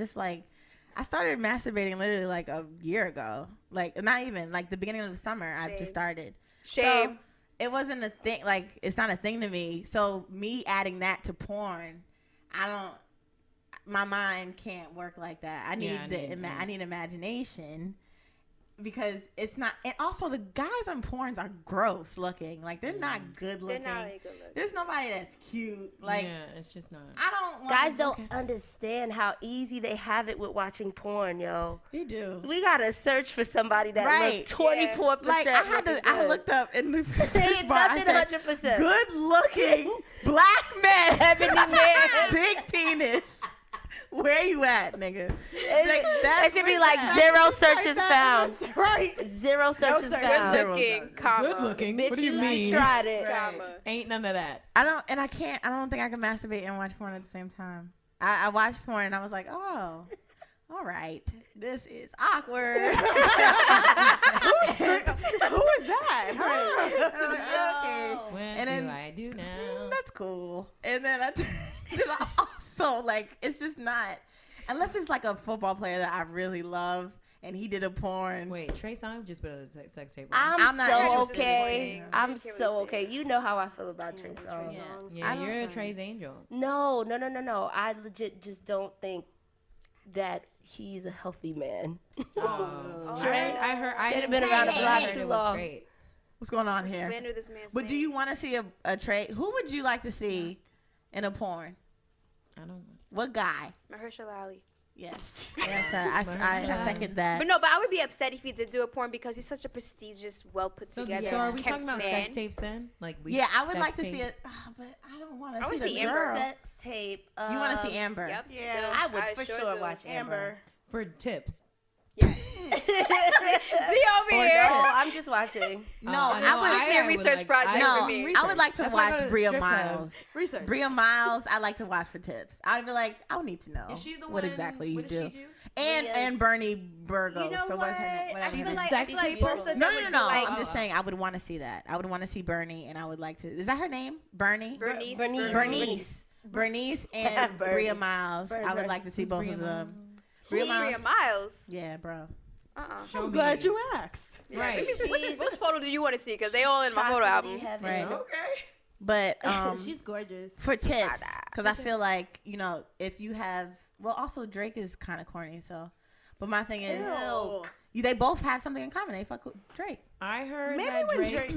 I started masturbating literally like a year ago. Like not even like the beginning of the summer. I've Shame. just started. Shame. So, it wasn't a thing. Like it's not a thing to me. So me adding that to porn, my mind can't work like that. I need I need imagination. Because it's not, and also the guys on porns are gross looking. Like they're not good They're looking. not really good looking. There's nobody that's cute. Like yeah, it's just not. I don't. wanna Guys look don't at- understand how easy they have it with watching porn, yo. They do. We gotta search for somebody that Right. looks 24%. Like I looked up in the Say bar, I nothing said, 100%. good looking black men, Ebony man. big penis. Where you at, nigga? It should be like zero searches found. Right. Zero searches search. found. Zero. Looking, comma. Good looking. Bitch, What do you you mean? tried it. Comma. Ain't none of that. I don't think I can masturbate and watch porn at the same time. I watched porn and I was like, oh, all right, this is awkward. Who is that? Huh? I was like, okay. What And do then- I do now? That's cool. And then I also like it's just not unless it's like a football player that I really love and he did a porn. Wait, Trey Songz just put out a sex tape. I'm not so interested in okay. it. I'm I can't so really okay. see it. You know how I feel about Trey Trey Songz. Songz. Yeah, I you're a don't- Trey's angel. No. I legit just don't think that he's a healthy man. I heard. I Should've didn't been say around it. the I block heard too it was long. great. What's going on here? Slander this man's But do name. you want to see a Trey? Who would you like to see in a porn? I don't know. What guy? Mahershala Ali. Yes. Yes, I second that. But no, but I would be upset if he did do a porn because he's such a prestigious, well put So, together. so are we kept talking about man. sex tapes then? Like Yeah, I would sex like to see tapes? it, but I don't want I to wanna see see the Amber. girl. Sex tape. You want to see Amber? Yep. Yeah. I would for sure sure do. watch Amber. Amber. for tips. G over Or here. no, I'm just watching. No, I know, I would. This is a research project No, for me. I would like to That's why I go watch to Bria strip Miles. clubs. Research. Bria Miles, I like to watch for tips. I'd be like, I would need to know Is she the what one? exactly you what do. does she do? And Bria's- and Bernie Burgos. You know so what's her name? what? Whatever I her feel name like, is. I feel like person No, that no, would no, be no. like, I'm just saying I would want to see that. I would want to see Bernie, and I would like to. Is that her name? Bernie. Bernice. Bernice and Bernie. Bria Miles. Bernie. I would like to see Who's both Bria of them. Bria Miles. Yeah, bro. Show I'm me. glad you asked. Right. Which photo do you want to see? Because they all in my photo album. Right. Okay. But She's gorgeous. for tips, because I feel like if you have, well, also Drake is kind of corny. So, but my thing is, they both have something in common. They fuck with Drake. I heard Maybe that when Drake Drake-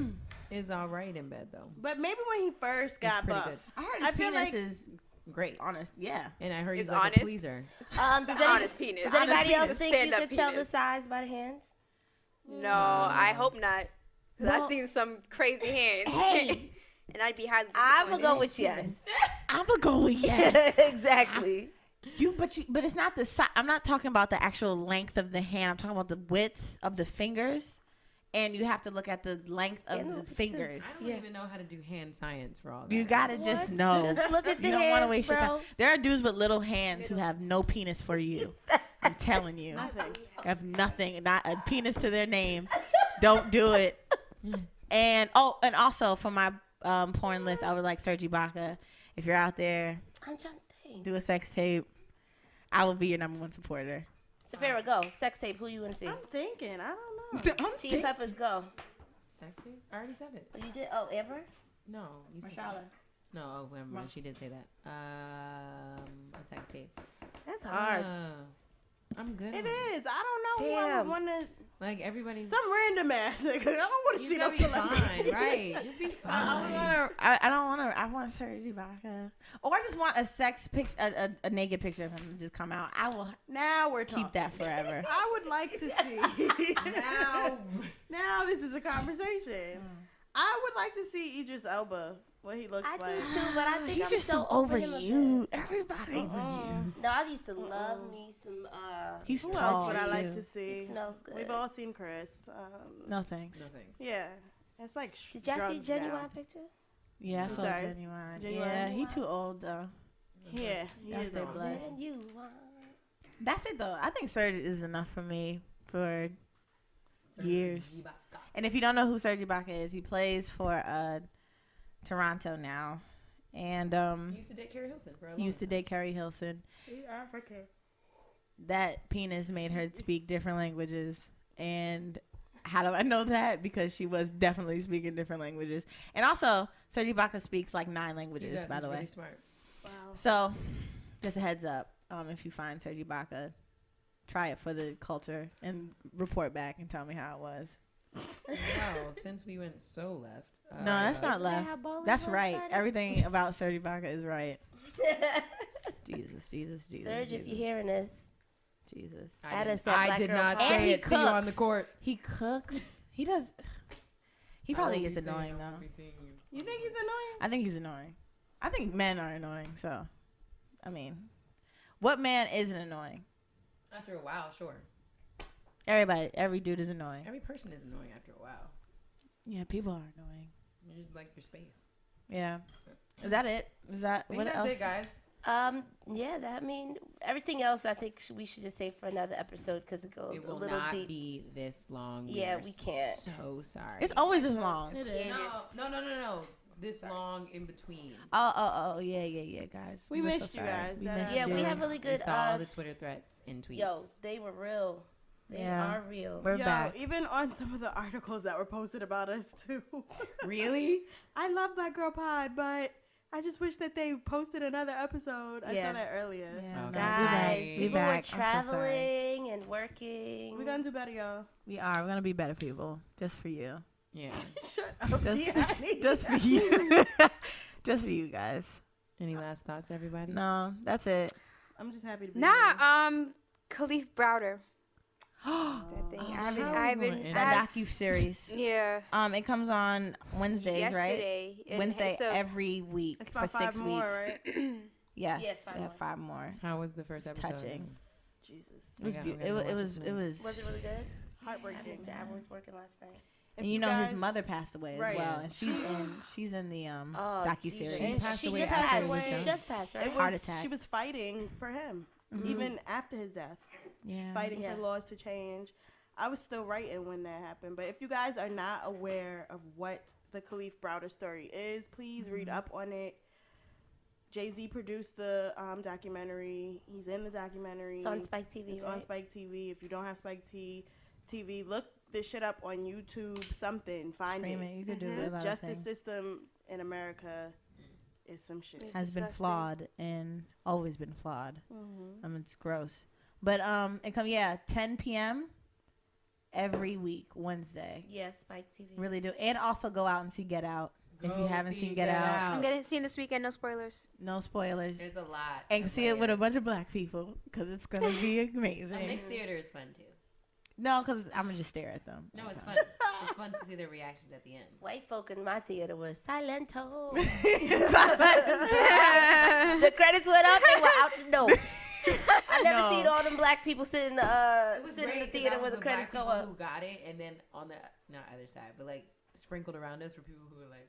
is all right in bed though. But maybe when he first got pretty buff. good. I heard I his feel penis like- is Great. honest. Yeah. And I heard he's It's like honest? a pleaser. Does Honest penis. Does anybody else penis. think you Stand-up could tell the penis. size by the hands? No, I hope not. Because Well- I've seen some crazy hands. Hey. And I'd be highly I'm gonna go disappointed. with yes. I'm gonna go with yes. Exactly. But it's not the size. I'm not talking about the actual length of the hand. I'm talking about the width of the fingers, and you have to look at the length of Yeah, the too. fingers. I don't even know how to do hand science for all that. You gotta just know. Just look at the You don't want to hands, waste your bro. time. There are dudes with little hands who have no penis for you. I'm telling you, Nothing. have nothing, not a penis to their name. Don't do it. And also for my porn list, I would like Serge Ibaka. If you're out there, I'm trying to think. do a sex tape. I will be your #1 supporter. Safira, go. Sex tape. Who you want to see? I'm thinking. I don't know. Chia Peppers, go. Sexy? I already said it. Oh, you did? Oh, Amber? No. You said Marshala. No, oh, never mind. She did say that. A sex tape. That's hard. I'm good. It on is. I don't know who I Damn. would want to. Like everybody's. Some random ass nigga. I don't want to You see no gotta be fine, celebrity. right? Just be fine. I don't want to. I want Serge Ibaka. Or I just want a sex picture, a naked picture of him just come out. I will Now we're talking. keep that forever. I would like to see. Now. Now this is a conversation. I would like to see Idris Elba. What he looks I like. do too, but I think He's I'm just so over him a bit. overused. Everybody overused. No, I used to love me some. He's Who tall. else would I like too. to see? He smells good. We've all seen Chris. No thanks. No thanks. Yeah, it's like Did y'all see drugged Genuine down. picture? Yeah, I I'm saw sorry. Genuine. Genuine. Yeah, he too old though. Yeah, he That's is their old. blood. Genuine. That's it though. I think Serge is enough for me for years. And if you don't know who Serge Ibaka is, he plays for Toronto now, and He used to date Carrie Hilson for a long he used to time. date Carrie Hilson. He's African. That penis made her speak different languages. And how do I know that? Because she was definitely speaking different languages. And also, Serge Ibaka speaks like 9 He languages, does, by he's the way. really smart. Wow. So, just a heads up. If you find Serge Ibaka, try it for the culture and report back and tell me how it was. Well, since we went so left. No, that's not Isn't that left. how Bowling That's Ball right. started? Everything about Serge Ibaka is right. Jesus. Serge, if you're hearing this, Jesus. add us I at Black did Girl not Pod. And say he it. See you on cooks. the court. He cooks. He does. He probably gets annoying though. You think he's annoying? I think he's annoying. I think men are annoying. So, I mean, what man isn't annoying? After a while, sure. Every dude is annoying. Every person is annoying after a while. Yeah, people are annoying. You just like your space. Yeah. Is that it? Is that I think what that's else? it, guys. Yeah, I mean, everything else I think we should just save for another episode because it goes It a will little not deep. be this long. Yeah, are we can't. So sorry. It's always this long. It is. No. This long in between. Oh, yeah, guys. We We're missed so you sorry. guys. We That missed Yeah, you. we have really I good. saw all the Twitter threats and tweets. Yo, they were real. They are real. We're Yo, back. even on some of the articles that were posted about us too. Really? I love Black Girl Pod, but I just wish that they posted another episode. I saw that earlier. Yeah, Okay. Guys, We people back. were I'm so sorry. traveling and working. We're gonna do better, y'all. We are. We're gonna be better people, just for you. Yeah. Shut up, Just, Deanne. just for you. Just for you guys. Any last thoughts, everybody? No, that's it. I'm just happy to be here. Khalif Browder. That thing. I haven't. That docu-series. Yeah. It comes on Wednesdays, Yesterday. right? Wednesday every week It's for about 6 5 weeks. more, right? Yes, Yes, 5 they have more. 5 more. How was the first It's episode? touching. Jesus. It was, Okay, beau- I'm gonna watch it was, this it one. was, Was it really good? I Heartbreaking. missed it. I was working last night. If and you know guys- his mother passed away as Right. well, and she's in the Oh, docu-series. Jesus. And passed She away just after passed. he was She done. just passed, right? It Heart was, attack. she was fighting for him, even after his death. Yeah. Fighting Yeah. for laws to change. I was still writing when that happened. But if you guys are not aware of what the Khalif Browder story is, please read up on it. Jay-Z produced the documentary. He's in the documentary. It's on Spike TV, It's right? on Spike TV. If you don't have Spike TV, look this shit up on YouTube, something. Find Stream it. it. You could do a The lot of justice things. system in America is some shit. Has been Disgusting. flawed and always been flawed. Mm-hmm. I mean, it's gross. But it come 10 p.m. every week Wednesday. Yeah, Spike TV. Really do, and also go out and see Get Out if you haven't seen Get Out. I'm getting seen this weekend. No spoilers. No spoilers. There's a lot. And of see it with a layers. bunch of black people because it's gonna be amazing. A mixed theater is fun too. No, because I'm gonna just stare at them. No, it's fun. It's fun to see their reactions at the end. White folk in my theater was silento. The credits went up, they were out the door. I never No. seen all them black people sitting It was sitting in the great 'cause theater that where was the credits black go people up. Who got it, and then on the not other side, but like sprinkled around us were people who were like,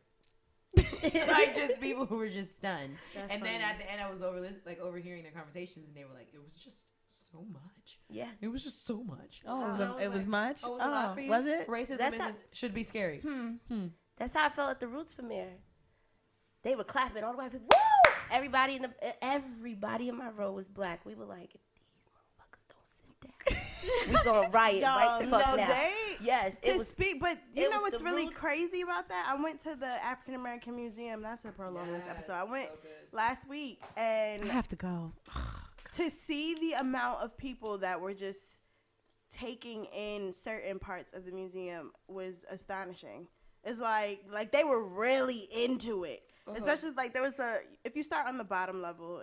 like just people who were just stunned. That's And then funny. at the end, I was overhearing their conversations, and they were like, "It was just so much. Yeah. It was just so much." Oh, And I it was like, much. Oh, it was a lot for you? Was it? Racism That's should be scary. That's how I felt at the Roots premiere. They were clapping, all the white people. Woo! Everybody in my row was black. We were like, if these motherfuckers don't sit down, we gonna riot right the fuck now. Yes, it to was. speak, but you it know was what's the really Roots. crazy about that? I went to the African American Museum, not to prolong this episode. I went last week, and I have to go. to see the amount of people that were just taking in certain parts of the museum was astonishing. It's like they were really into it. Especially like there was if you start on the bottom level,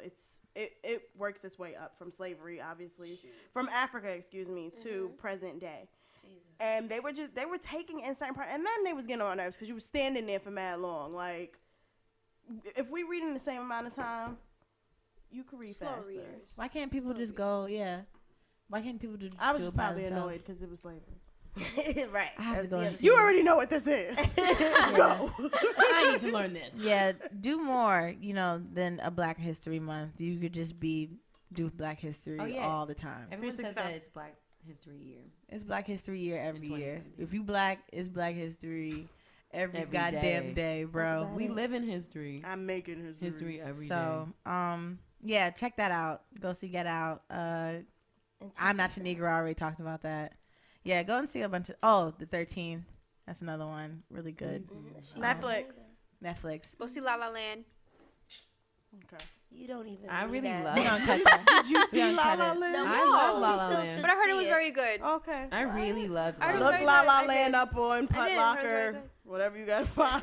it works its way up from slavery, obviously, from Africa, to present day. Jesus. And they were taking in certain part, and then they was getting on our nerves because you were standing there for mad long. Like, if we read in the same amount of time, you could read Slow faster. readers. Why can't people just go? Yeah. Why can't people just? I was do just it by probably themselves? annoyed because it was slavery. Right. I have to That's go the and other- see You already know what this is. Go. I need to learn this. Yeah, do more. Than a Black History Month. You could just do Black History Oh, yeah. all the time. Everyone says 365. that it's Black History Year. It's Black History Year every year. 2017. If you black, it's Black History every Every goddamn day. day, bro. about We live in history. I'm making History every day. So, yeah, check that out. Go see Get Out. And I'm Not Your Negro. I already talked about that. Yeah, go and see a bunch of. The 13th. That's another one. Really good. Netflix. Netflix. Go see La La Land. Okay. You don't even. I do really that. love. We gonna cut that. Did you see don't La cut La it. Land? No, I love La you La still Land. should But I heard it see was very good. Okay. I really loved. I heard it was Look very La good. La I Land did. up on Put I did. Hers Locker, was good. whatever you gotta find.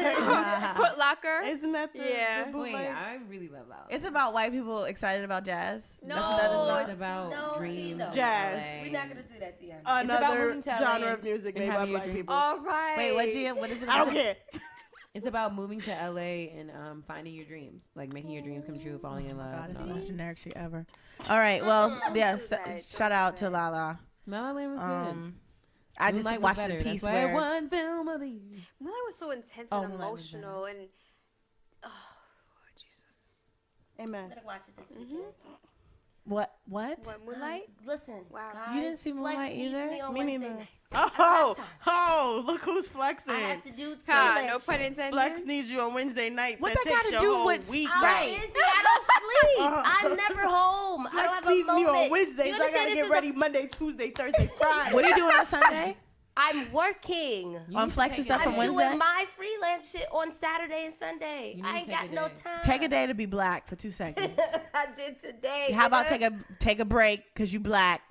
Put Locker. Isn't that the, Yeah. the Wait, bootleg? I really love La La Land. It's about white people excited about jazz. No, That's what that is It's about No, dreams. see, no. in Jazz. LA. We're not gonna do that, Deanna. Another moving to LA genre of music and made by having your black dream. people. All right. Wait, what is it? I don't care. It's about moving to LA and finding your dreams, like making your dreams come true, falling in love. God, it's and the all most that. generic shit ever. All right, well, yes. do that. Shout out to Lala. La La Land was good. I just Moonlight was watched better. the piece That's why I where won film of the year. Moonlight was so intense Oh, and Moonlight was emotional, and oh, Lord Jesus. I'm Amen. gonna watch it this weekend. What? What, Moonlight? Listen, Wow. guys, You didn't see Flex Moonlight needs either? me on Me Wednesday neither. nights. I don't have time. Oh, look who's flexing. I have to do Ha, freelance no shit. pun intended. Flex needs you on Wednesday nights. What that that takes gotta your do whole with- week. I'm Right. busy. I don't sleep. I'm never home. I Flex don't have needs a me moment. on Wednesdays. You I understand gotta this get is ready Monday, Tuesday, Thursday, Friday. What are you doing on Sunday? I'm working. You On need to Flex take and a stuff day. from I'm Wednesday? doing my freelance shit on Saturday and Sunday. You need I to ain't take got a no day. time. Take a day to be black for 2 seconds. I did today. How about nigga. take a break because you black?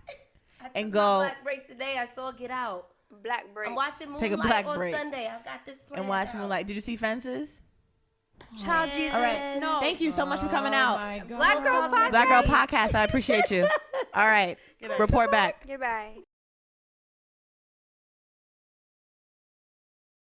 I took and my go- black break today. I saw Get Out. Black break. I'm watching Take a Moonlight black on break. Sunday. I've got this plan. And watch Moonlight. Did you see Fences? Child Jesus. All right. No. Thank you so much for coming Oh out. my God. Black Girl Podcast. Black Girl Podcast. I appreciate you. All right. Get us- Report back. Goodbye.